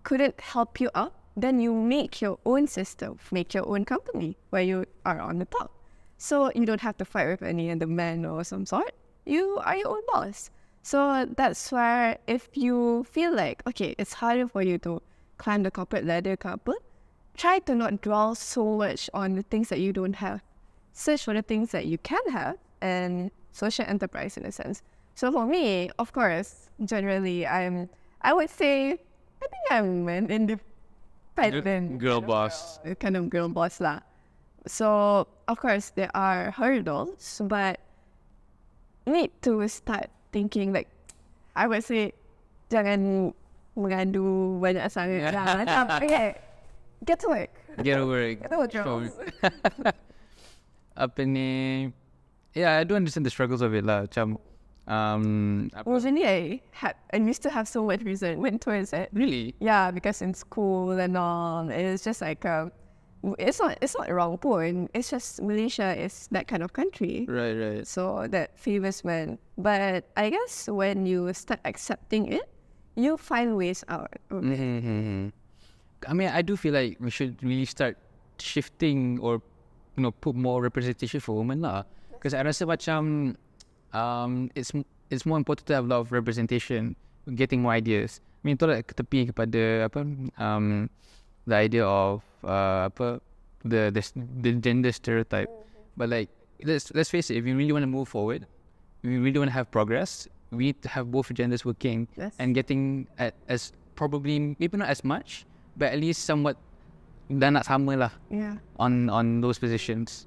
couldn't help you out, then you make your own system, make your own company where you are on the top. So you don't have to fight with any other man or some sort. You are your own boss. So that's why if you feel like, okay, it's harder for you to climb the corporate ladder, try to not dwell so much on the things that you don't have. Search for the things that you can have and social enterprise in a sense. So for me, of course, generally, I would say, I think I'm an independent Girl boss. kind of girl boss lah. So of course there are hurdles, but need to start thinking, like, I would say, jangan mengadu banyak sangat lah. Macam, okay, get to work. Get to work. Get to work, girls. Apa ni? Yeah, I do understand the struggles of it lah. Macam, Originally, I used to have so much resentment towards it. really? Yeah, because in school and all, it's just like it's not wrong pun. It's just Malaysia is that kind of country. Right. So that favors men. But I guess when you start accepting it, you find ways out. I mean, I do feel like we should really start shifting or, put more representation for women lah. Because I rasa macam it's more important to have a lot of representation, getting more ideas. I mean, tolak ketepi kepada the idea of the gender stereotype. But like, let's face it, if we really want to move forward, we really want to have progress, we need to have both genders working and getting as probably maybe not as much, but at least somewhat dah nak sama lah. Yeah. On those positions.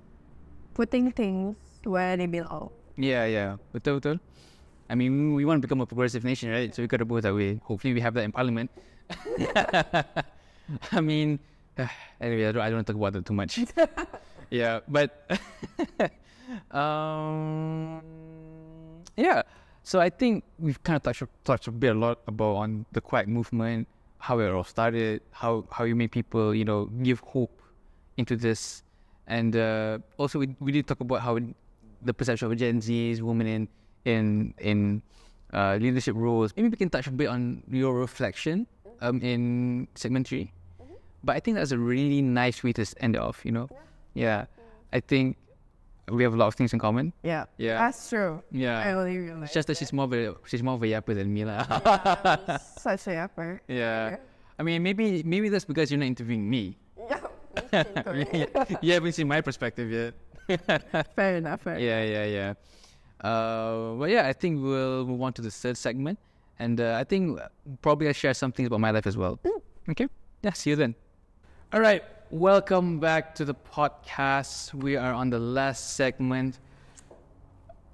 Putting things where they belong. Yeah. Betul. I mean, we want to become a progressive nation, right? So we got to move that way. Hopefully we have that in Parliament. I mean, anyway, I don't want to talk about that too much. Yeah, but yeah. So I think we've kind of touched a lot about on the Quack movement, how it all started, how you make people, give hope into this, and also we did talk about how the perception of Gen Zs, women in leadership roles. Maybe we can touch a bit on your reflection in segment 3. But I think that's a really nice way to end it off, Yeah. I think we have a lot of things in common. Yeah. Yeah. That's true. I Yeah. only realized. It's just that she's more of a yapper than me lah. Such a yapper. Yeah. I mean, maybe that's because you're not interviewing me. Yeah. You haven't seen my perspective yet. Fair enough. Yeah. But yeah, I think we'll move on to the third segment, and I think probably I'll share some things about my life as well. Okay. Yeah. See you then. All right. Welcome back to the podcast. We are on the last segment.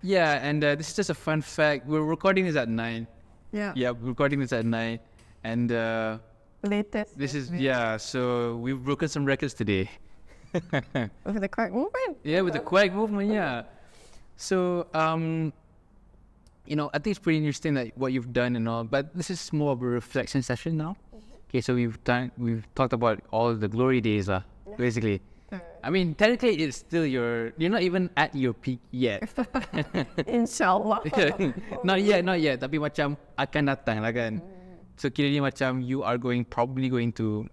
Yeah, and this is just a fun fact. We're recording this at 9. Yeah. Yeah, we're recording this at 9, and Latest. this is So we've broken some records today. With the Quack Movement. Yeah, with the Quack Movement, yeah. So, I think it's pretty interesting that what you've done and all, but this is more of a reflection session now. Okay, so we've talked about all the glory days, basically. I mean, technically, it's still you're not even at your peak yet. Inshallah. Not yet. Tapi macam akan datang lah kan. So kiranya macam you are probably going to.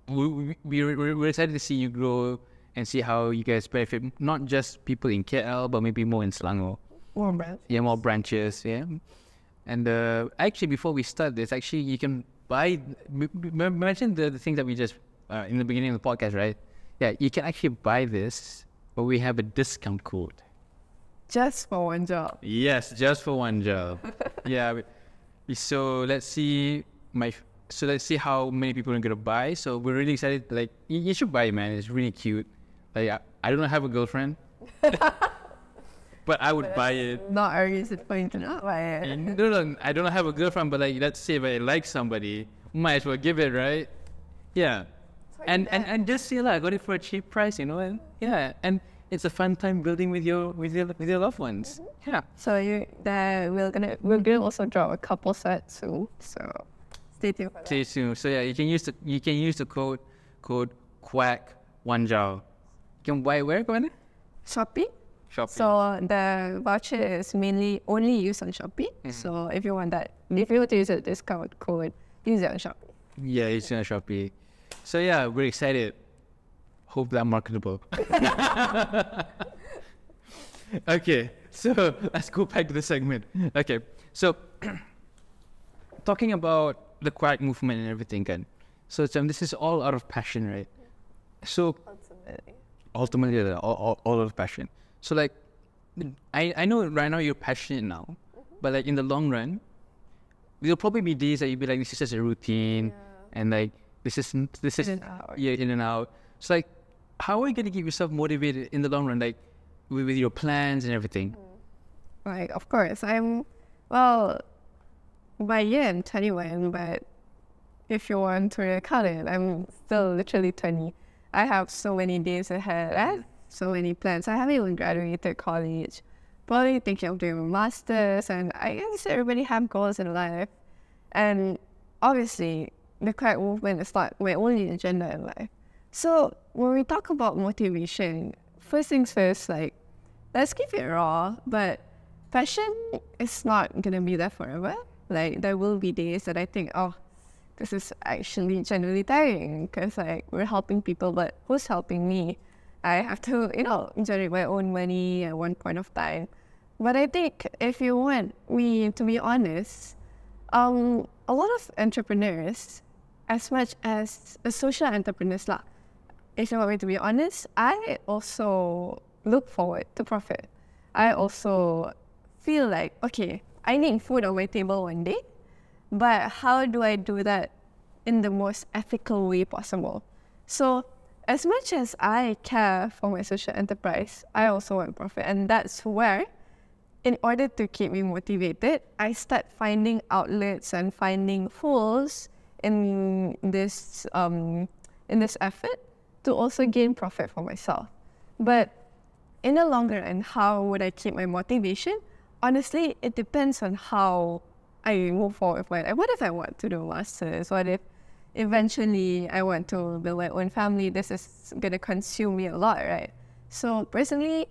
We're excited to see you grow and see how you guys benefit not just people in KL but maybe more in Selangor. More branches. Yeah, more branches. Yeah, and actually before we start this, actually you can buy. Mention the things that we just in the beginning of the podcast, right? Yeah, you can actually buy this, but we have a discount code. Just for one job. Yes, just for one job. Yeah. So let's see how many people are gonna buy. So we're really excited. Like you should buy it, man. It's really cute. Like I don't have a girlfriend, but I would buy it. Not a reason for you to not buy it. No, I don't have a girlfriend, but like let's say if I like somebody, might as well give it, right? Yeah. And just say I got it for a cheap price, and yeah, and it's a fun time building with your loved ones. Yeah. So we're gonna also draw a couple sets soon. So stay tuned for that. Stay tuned. So yeah, you can use the code Quack Wanjao. You can buy where, go ahead? Shopee. Shopee. So the voucher is mainly only used on Shopee. So if you want to use a discount code, use it on Shopee. Yeah, it's on Shopee. So yeah, we're excited. Hope that marketable. Okay, so let's go back to the segment. Okay, so talking about the Quack Movement and everything, kan. So this is all out of passion, right? So ultimately, all out of passion. So like, I know right now you're passionate now, but like in the long run, there'll probably be days that you'll be like, this is just a routine, and like this is in and out. So like, how are you gonna keep yourself motivated in the long run, like with your plans and everything? Like, of course, by year I'm 21, but if you want to recount it, I'm still literally 20. I have so many days ahead. I have so many plans. I haven't even graduated college. Probably thinking of doing a master's, and I guess everybody have goals in life. And obviously, the Quack Movement is not my only agenda in life. So when we talk about motivation, first things first, like, let's keep it raw, but passion is not going to be there forever. Like, there will be days that I think, oh, this is actually genuinely tiring because, like, we're helping people, but who's helping me? I have to, generate my own money at one point of time. But I think if you want me to be honest, a lot of entrepreneurs, as much as social entrepreneurs, if you want me to be honest, I also look forward to profit. I also feel like, okay, I need food on my table one day, but how do I do that in the most ethical way possible? So as much as I care for my social enterprise, I also want profit. And that's where, in order to keep me motivated, I start finding outlets and finding holes in this effort to also gain profit for myself. But in the longer run, how would I keep my motivation? Honestly, it depends on how I move forward with my life. What if I want to do masters? What if eventually I want to build my own family? This is going to consume me a lot, right? So personally,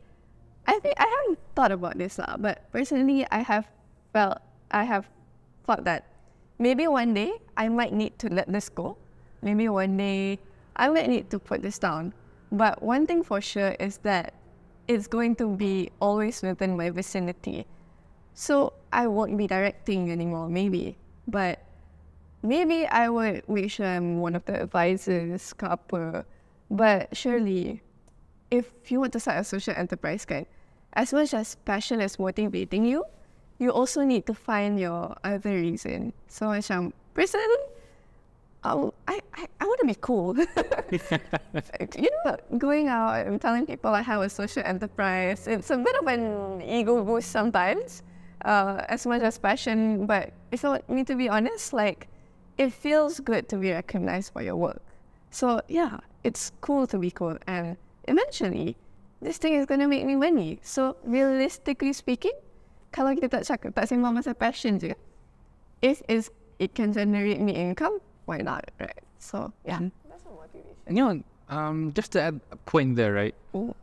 I haven't thought about this, but personally, I have thought that maybe one day I might need to let this go. Maybe one day I might need to put this down. But one thing for sure is that it's going to be always within my vicinity. So I won't be directing anymore, maybe. But maybe I would make sure I'm one of the advisors, ke apa. But surely, if you want to start a social enterprise, kan, as much as passion is motivating you, you also need to find your other reason. So macam, personally, I want to be cool. You know, going out and telling people I have a social enterprise, it's a bit of an ego boost sometimes, as much as passion. But if you want me to be honest, like, it feels good to be recognized for your work. So yeah, it's cool to be cool. And eventually, this thing is going to make me money. So realistically speaking, kalau kita tak cakap, tak sembang pasal passion je, if it can generate me income, why not, right? So yeah, that's a motivation. And you know, just to add a point there, right? Ooh.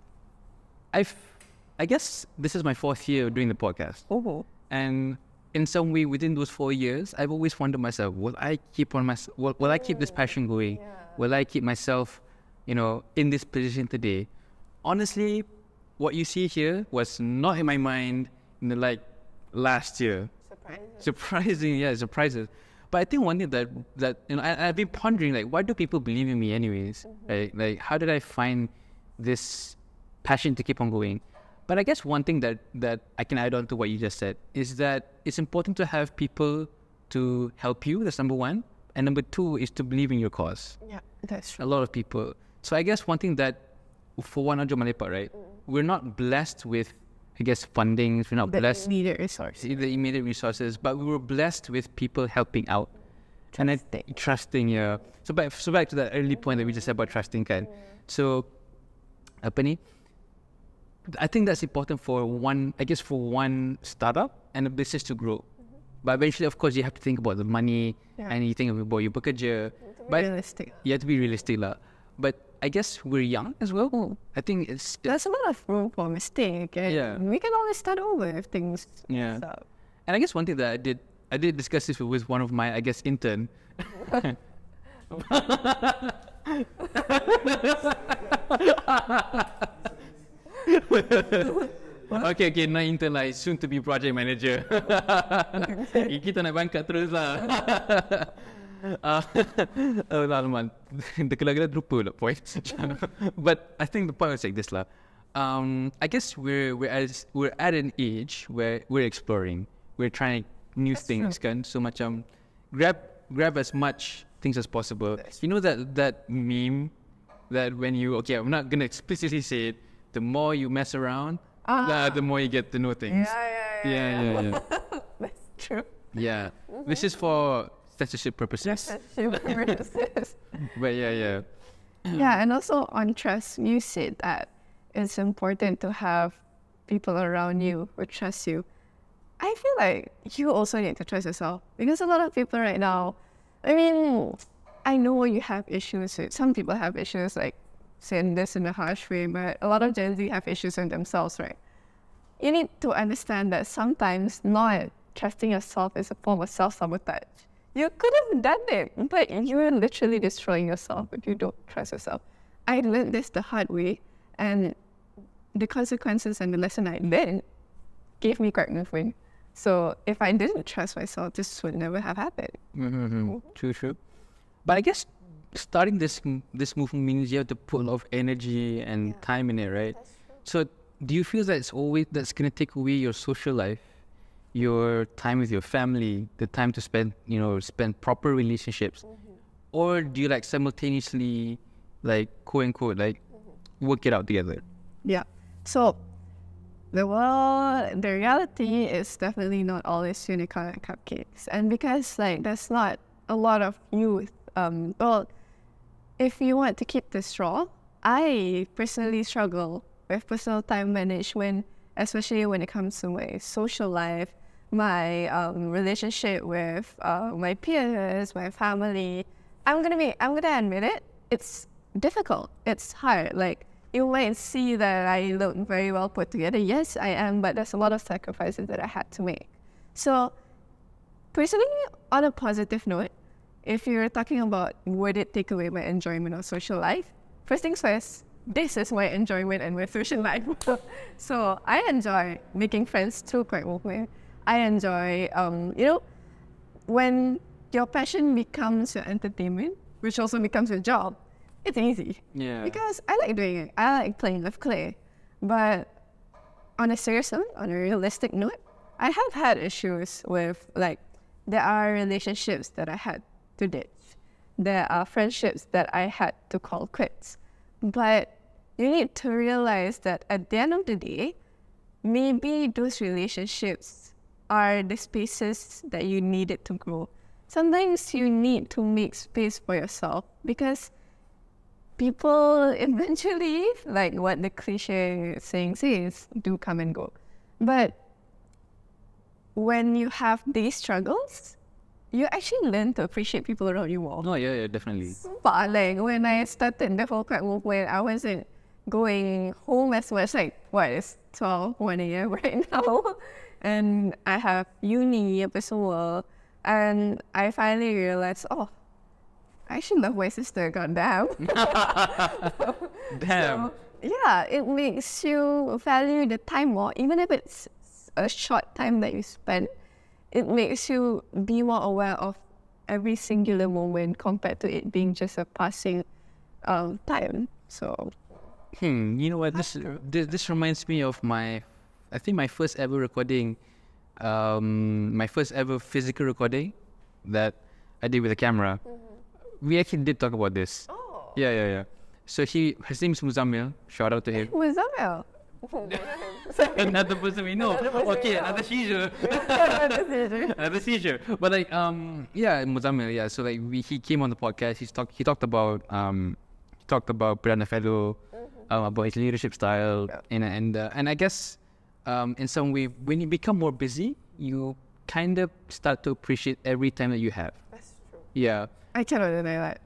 I guess this is my 4th year doing the podcast. Ooh. And in some way, within those 4 years, I've always wondered myself, will I keep will I keep this passion going? Yeah. Will I keep myself, you know, in this position today? Honestly, what you see here was not in my mind in the last year. Surprises. But I think one thing that you know, I've been pondering, like, why do people believe in me anyways? Right? Like, how did I find this passion to keep on going? But I guess one thing that I can add on to what you just said is that it's important to have people to help you. That's number one. And number two is to believe in your cause. Yeah, that's true. A lot of people. So I guess one thing that, for one, Jom Ah Lepak, right? We're not blessed with, I guess, fundings. We're not blessed The immediate resources, but we were blessed with people helping out. Trusting, yeah. So back to that early point that we just said about trusting, kan. So, apa ni? I think that's important for one startup and a business to grow. But eventually, of course, you have to think about the money and you think about your bekerja. But realistic. You have to be realistic lah. But I guess we're young as well. I think there's a lot of room for mistake. And we can always start over if things mess up. And I guess one thing that I did discuss this with one of my, I guess, intern. Okay, not intern lah, soon to be project manager. Kita nak bangkat terus lah. Alamak, kita lupa lah point. But I think the point was like this lah. I guess we're at an age where we're exploring, we're trying new things, kan? So macam grab as much things as possible. You know that meme that when you, okay, I'm not gonna explicitly say it, the more you mess around, the more you get to know things. Yeah. That's true. Yeah. This is for censorship purposes. But yeah. Yeah, and also on trust, you said that it's important to have people around you who trust you. I feel like you also need to trust yourself, because a lot of people right now, I mean, I know you have issues. Some people have issues, like saying this in a harsh way, but a lot of Gen Z have issues in themselves, right? You need to understand that sometimes not trusting yourself is a form of self-sabotage. You could have done it, but you're literally destroying yourself if you don't trust yourself. I learned this the hard way, and the consequences and the lesson I learned gave me Quack Movement. So if I didn't trust myself, this would never have happened. True. But I guess starting this movement means you have to put a lot of energy and time in it, right? So do you feel that that's going to take away your social life, your time with your family, the time to spend proper relationships? Or do you simultaneously, quote unquote, work it out together? Yeah. So the reality is definitely not always unicorn and cupcakes. And because there's not a lot of youth, if you want to keep this raw, I personally struggle with personal time management, especially when it comes to my social life, my relationship with my peers, my family. I'm gonna admit it. It's difficult. It's hard. You might see that I look very well put together. Yes, I am, but there's a lot of sacrifices that I had to make. So, personally, on a positive note, if you're talking about would it take away my enjoyment of social life, first things first, this is my enjoyment and my social life. So I enjoy making friends through Quack Movement. I enjoy, when your passion becomes your entertainment, which also becomes your job, it's easy. Yeah. Because I like doing it. I like playing with clay. But on a serious note, on a realistic note, I have had issues with, like, there are relationships that I had to ditch. There are friendships that I had to call quits. But you need to realize that at the end of the day, maybe those relationships are the spaces that you needed to grow. Sometimes you need to make space for yourself because people eventually, like what the cliche saying says, do come and go. But when you have these struggles, you actually learn to appreciate people around you more. Oh, yeah, definitely. But like when I started the whole Quack Movement, I wasn't going home as much. Like, what, it's 12, 1 a.m. right now. And I have uni apa semua. And I finally realized, oh, I actually love my sister, goddamn. Damn. So, yeah, it makes you value the time more, even if it's a short time that you spend. It makes you be more aware of every singular moment compared to it being just a passing time. So, You know what? This reminds me of my first ever recording, my first ever physical recording that I did with a camera. We actually did talk about this. oh, Yeah. So his name is Muzammil. Shout out to him. Muzammil. Another person we know. Okay, another seizure. Another seizure. But like, Muzammil. Yeah. So like, he came on the podcast. He talked about Perdana Fellow, about his leadership style, and I guess, in some way, when you become more busy, you kind of start to appreciate every time that you have. That's true. Yeah. I cannot deny that.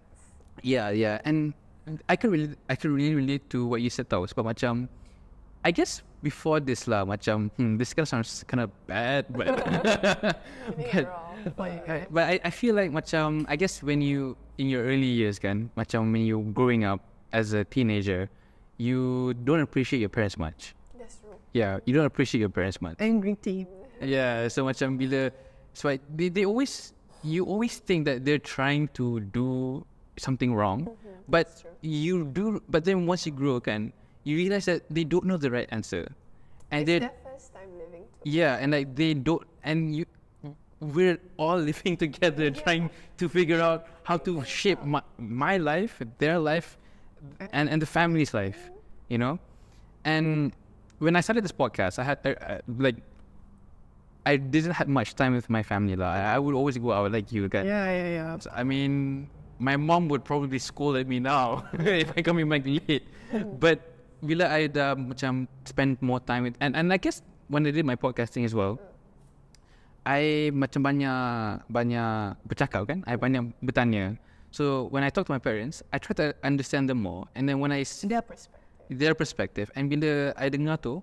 Yeah, and I could really relate to what you said tau. Sebab macam, I guess before this lah, macam, this kind of sounds kind of bad, but but I feel like macam, I guess when you, in your early years kan, macam when you're growing up as a teenager, you don't appreciate your parents much. That's true. Yeah, you don't appreciate your parents much. Angry team. Yeah, so macam bila, so you always think that they're trying to do something wrong, but you do. But then once you grow, you realize that they don't know the right answer, and It's their first time living too. yeah, and like they don't, and we're all living together, trying to figure out how to shape my life, their life, and the family's life, you know. And when I started this podcast, I had I didn't have much time with my family lah. I would always go out like you guys. Yeah. So, I mean, my mom would probably scold at me now if I coming back late. But bila I macam spend more time with, and I guess when I did my podcasting as well, I macam banyak bercakap kan, I banyak bertanya. So when I talk to my parents, I try to understand them more, and then when I see their perspective, and bila I dengar tu,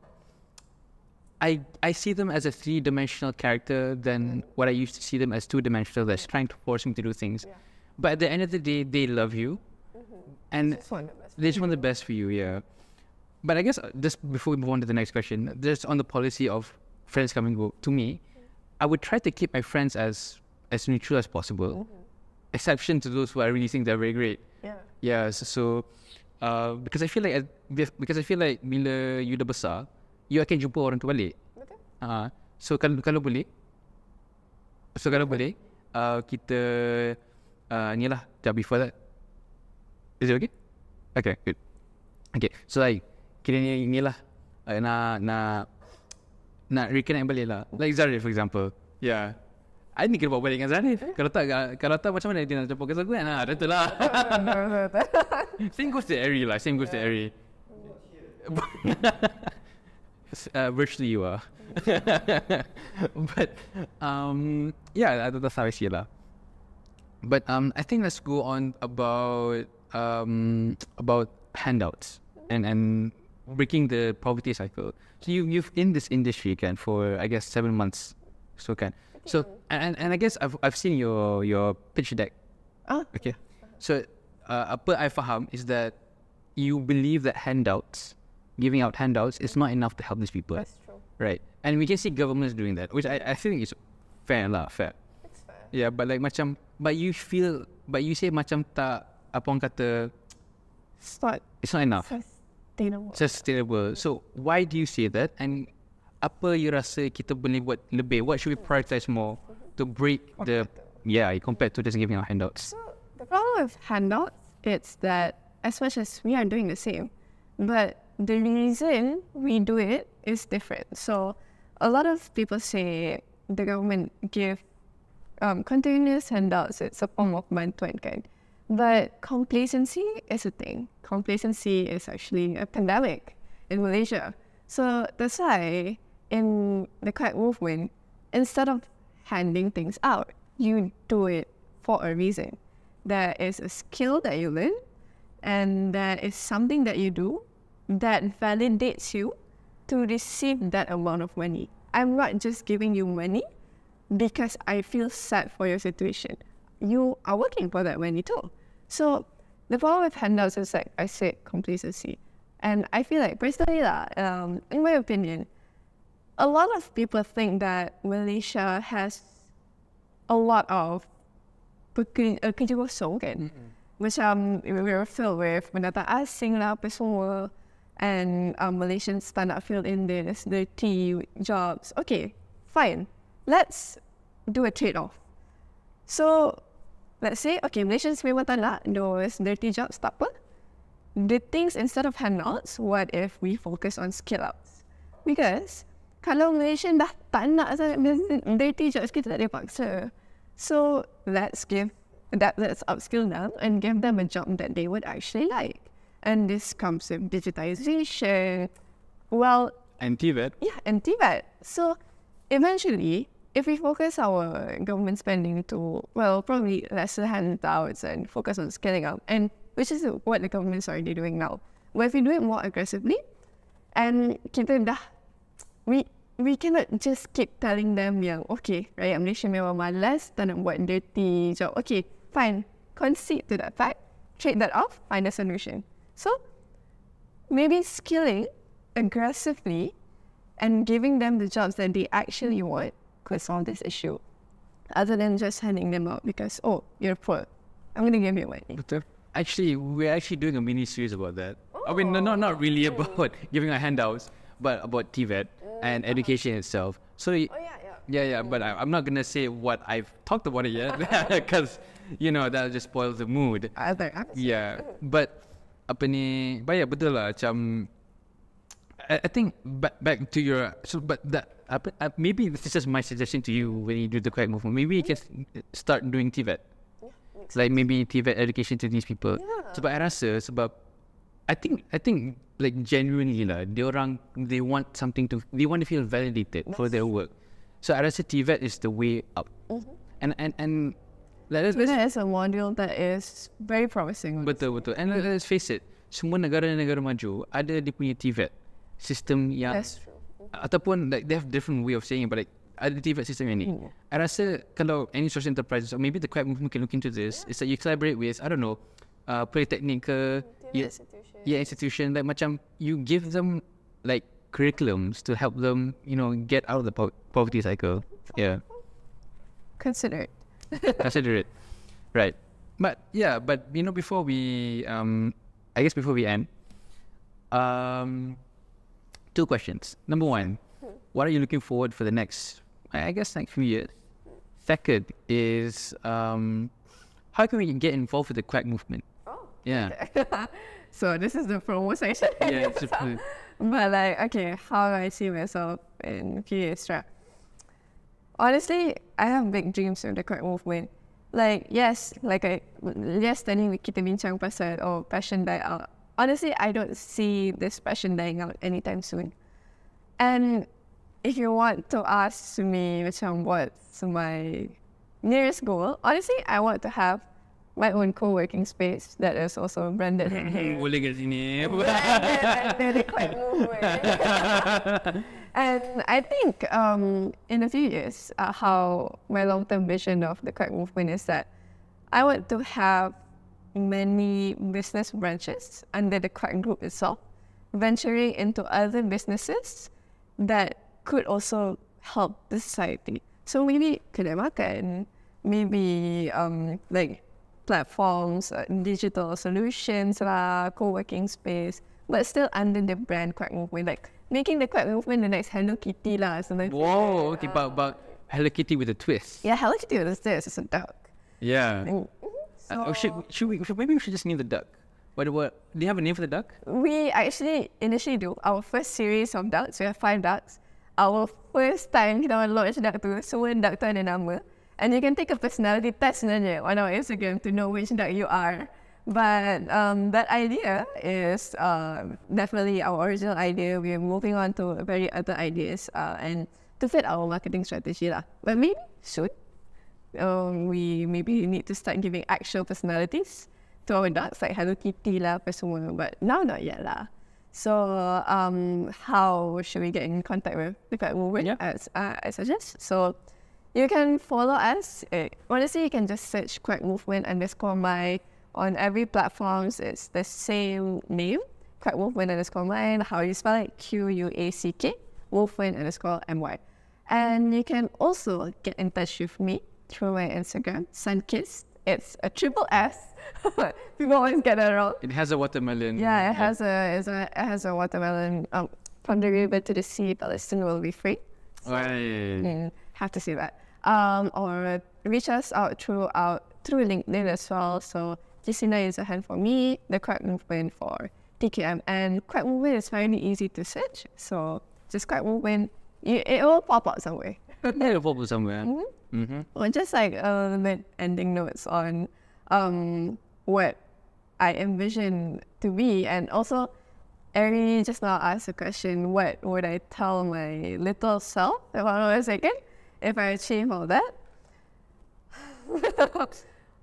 I see them as a 3-dimensional character than what I used to see them as 2-dimensional, that's trying to force me to do things. Yeah. But at the end of the day, they love you, and they just want the best for you. Yeah. But I guess just before we move on to the next question, just on the policy of friends coming and go, to me, I would try to keep my friends as neutral as possible, exception to those who I really think they're very great. Yeah. So because I feel like bila you dah besar, you akan jumpa orang tu balik. Betul. So kalau boleh, kita ni lah, before that, is it okay? Okay, good. Okay, so like kita ni lah, nak reconnect balik lah. Like Zarif for example. Yeah. I ni kena bawa balik dengan Zarif. Kalau tak macam mana dia nak jumpa dengan aku kan? Dah tu lah. Same goes to Ari lah. Virtually you are. But yeah, that's how I see it lah. But I think let's go on about handouts and breaking the poverty cycle. So you've in this industry for I guess 7 months. So and I guess I've seen your pitch deck. Okay. So apa I faham is that you believe that giving out handouts is not enough to help these people. That's true. Right. And we can see governments doing that, which I think is fair. It's fair. Yeah, but like but you say macam tak, apa orang kata, it's not enough. Sustainable. So why do you say that? And apa you rasa kita boleh buat lebih? What should we prioritize more to break compared to just giving out handouts? So the problem with handouts is that as much as we are doing the same, but the reason we do it is different. So a lot of people say the government give continuous handouts. It's a form of bantuan kind. But complacency is a thing. Complacency is actually a pandemic in Malaysia. So that's why in the Quack Movement, instead of handing things out, you do it for a reason. There is a skill that you learn, and there is something that you do that validates you to receive that amount of money. I'm not just giving you money because I feel sad for your situation. You are working for that money too. So the problem with handouts is, like I said, complacency. And I feel like personally in my opinion, a lot of people think that Malaysia has a lot of kerja kosong kan. Macam we're filled with pendatang asing lah apa semua. And Malaysians tak nak fill in this dirty jobs. Okay, fine. Let's do a trade-off. So, let's say, okay, Malaysians memang tak nak those dirty jobs, tak apa. The things, instead of handouts, what if we focus on skill-ups? Because, kalau Malaysian dah tak nak dirty jobs, kita tak ada paksa. So, let's upskill them and give them a job that they would actually like. And this comes with digitization. Well, and TVET. Yeah, and TVET. So eventually, if we focus our government spending to, well, probably lesser handouts and focus on scaling up, and which is what the government's already doing now. But if we do it more aggressively, and we cannot just keep telling them, okay, rakyat Malaysia memang malas, tak nak buat dirty job. Okay, fine, concede to that fact, trade that off, find a solution. So, maybe skilling aggressively and giving them the jobs that they actually want could solve this issue. Other than just handing them out because, oh, you're poor, I'm going to give you money. Actually, we're actually doing a mini series about that. I mean, not really about giving out handouts, but about TVET and education itself. So, but I'm not going to say what I've talked about it yet because, that'll just spoil the mood. Yeah, but betul lah macam I think back to your maybe this is just my suggestion to you when you do the Quack Movement. Maybe you can start doing TVET. Like maybe TVET education to these people. Sebab I rasa I think like genuinely lah, they want to feel validated for their work. So I rasa TVET is the way up. And That is a module that is very promising. Betul. And let's face it, semua negara-negara maju ada dia punya TVET system yang. That's true. Ataupun like they have different way of saying it, but like ada TVET system yang ni. I rasa kalau any social enterprises or maybe the Quack Movement can look into this, is that you collaborate with, I don't know, polytechnic ke, institution, like macam you give them like curriculums to help them, get out of the poverty cycle. Yeah. Consider it. Consider it. Right. But before we before we end, 2 questions. Number 1, what are you looking forward for the next few years? Second is how can we get involved with the Quack Movement? Yeah. So this is the promo section. Yeah, it's but how do I see myself in a few years? Honestly, I have big dreams with the Quack Movement. Tadi kita bincang pasal passion die out. Honestly, I don't see this passion dying out anytime soon. And if you want to ask me what's my nearest goal, honestly, I want to have my own co-working space that is also branded. Boleh kat sini. Branded Quack Movement. And I think in a few years, how my long-term vision of the Quack Movement is that I want to have many business branches under the Quack Group itself, venturing into other businesses that could also help the society. So maybe kedai makan, maybe like platforms, digital solutions lah, co-working space, but still under the brand Quack Movement, like making the Quack Movement the next Hello Kitty lah. So like, Whoa, okay, but Hello Kitty with a twist. yeah, Hello Kitty was this, it's a duck. Yeah. So Maybe we should just name the duck. What? Do you have a name for the duck? we actually initially do our first series of ducks. We have 5 ducks. Our first time kita launch duck tu, semua duck tu ada nama. And you can take a personality test sebenarnya on our Instagram to know which duck you are. But that idea is definitely our original idea. We're moving on to very other ideas and to fit our marketing strategy lah. But maybe soon, we maybe need to start giving actual personalities to our ducks, like Hello Kitty lah, apa semua. But now not yet lah. So how should we get in contact with the Quack Movement? Yeah. As I suggest. So you can follow us. Honestly, you can just search Quack Movement _my on every platforms. It's the same name, Quack Movement _my. How you spell it? QUACK Movement _my. And you can also get in touch with me through my Instagram, Sunkissed. It's a triple S. People always get that wrong. It has a watermelon. Yeah, it has a watermelon. From the river to the sea, Palestine will be free. Right. Have to say that. Or reach us out through LinkedIn as well. So Qistina Izahan for me, the Quack Movement for TKM, and Quack Movement is very easy to search. So just Quack Movement, it will pop up somewhere. It'll pop up somewhere. Or just like ending notes on what I envision to be, and also Ari just now asked a question, what would I tell my little self if I was a kid if I achieve all that?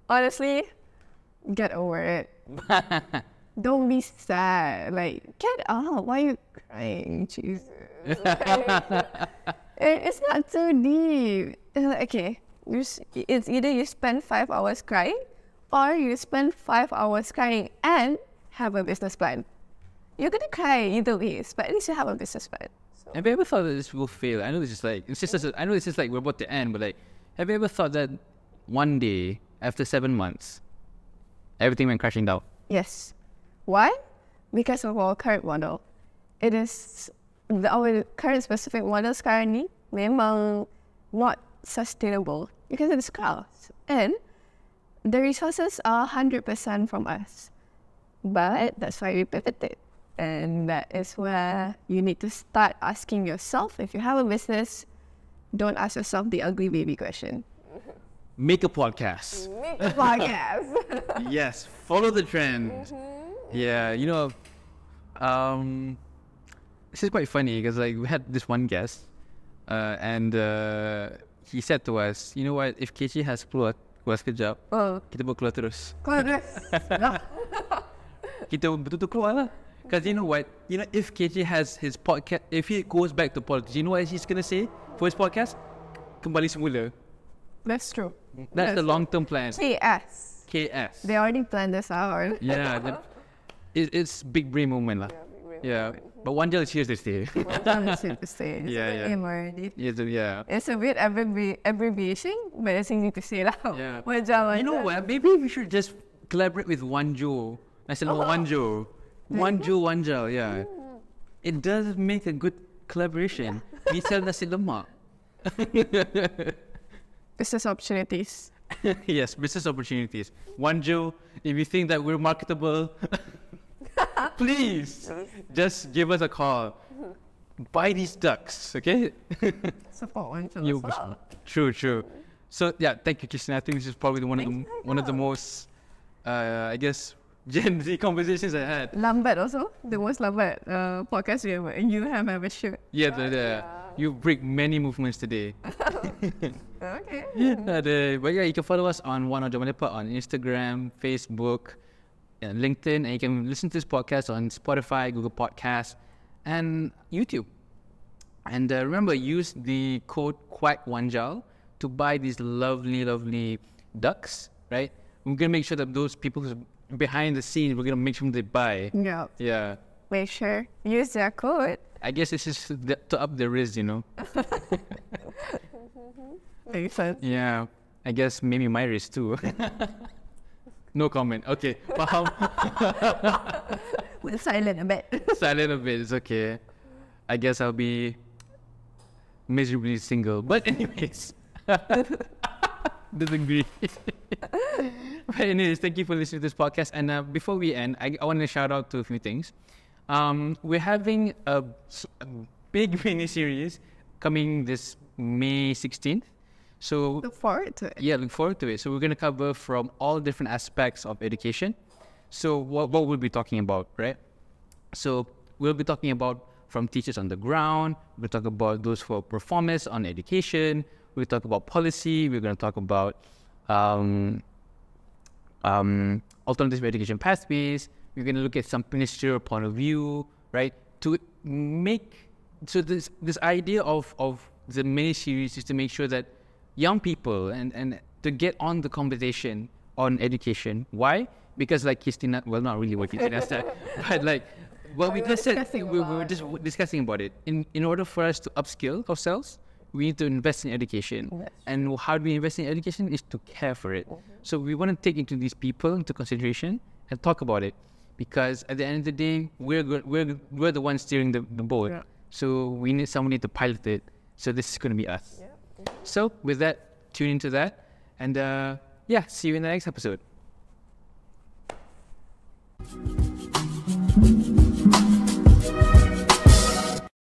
Honestly, get over it. Don't be sad. Like, get up. Why are you crying? Jesus. It's not so deep. Okay, it's either you spend 5 hours crying, or you spend 5 hours crying and have a business plan. You're gonna cry either ways, but at least you have a business plan. So. Have you ever thought that this will fail? I know this is like I know this is like we're about to end, but like, have you ever thought that one day after 7 months, everything went crashing down? Yes. Why? Because of our current model. It is our current specific model sekarang ni memang not sustainable because it is cost, and the resources are 100% from us. But that's why we pivoted. And that is where you need to start asking yourself, if you have a business, don't ask yourself the ugly baby question. Make a podcast. Make a podcast. Yes, follow the trend. Yeah, you know, this is quite funny because like we had this one guest, and he said to us, you know what, if KJ has keluar sekejap, kita boleh keluar terus. Kita betul-betul keluar lah. Because you know what, if KJ has his podcast, if he goes back to politics, you know what he's gonna say for his podcast? Kembali semula. That's true. That's the long-term plan. KS. KS. They already planned this out. Yeah, it's big brain moment lah. Yeah, but one is here to stay. It's here to stay. It's Yeah. already. Yeah. It's a weird abbreviation, but it's easy to say lah. Yeah. Wajah. You know what? Maybe we should just collaborate with Wanjo. Nasi lemak Wanjo. Wanjal, yeah. It does make a good collaboration. We sell nasi lemak. Business opportunities. Yes, business opportunities. Wanjo, if you think that we're marketable, please just give us a call. Buy these ducks, okay? Support one to You- as well. True. So yeah, thank you, Qistina. I think this is probably one of the most, I guess, Gen Z conversations I had. Lambat also, the most lambat podcast you have ever shared. Yeah, you break many movements today. Okay. But yeah, you can follow us on Jom Ah Lepak on Instagram, Facebook, and LinkedIn, and you can listen to this podcast on Spotify, Google Podcasts, and YouTube. And remember, use the code QUACK1JAL to buy these lovely ducks, right? We're gonna make sure that those people behind the scenes, we're gonna make sure they buy. Yeah. Yeah. Make sure use their code. I guess this is to up the risk, Makes sense. Yeah. I guess maybe my risk too. No comment. Okay. We're silent a bit. Silent a bit. It's okay. I guess I'll be miserably single. But anyways. Disagree. But anyways, thank you for listening to this podcast. And before we end, I want to shout out to a few things. We're having a big mini series coming this May 16th. So Look forward to it. yeah, look forward to it. So we're going to cover from all different aspects of education. So what we'll be talking about, right? So we'll be talking about from teachers on the ground. We'll talk about those for performance on education. We'll talk about policy. We're going to talk about alternative education pathways. We're going to look at some ministerial point of view, right? To make, so this idea of the mini series is to make sure that young people and to get on the conversation on education. Why? Because like Qistina, well, not really what Qistina said, but like what we just said, we were just discussing about it. In order for us to upskill ourselves, we need to invest in education. Yes. And how do we invest in education is to care for it. So we want to take into these people into consideration and talk about it, because at the end of the day, we're the ones steering the boat. Yeah. So we need someone to pilot it. So this is going to be us. Yeah. So with that, tune into that, and see you in the next episode.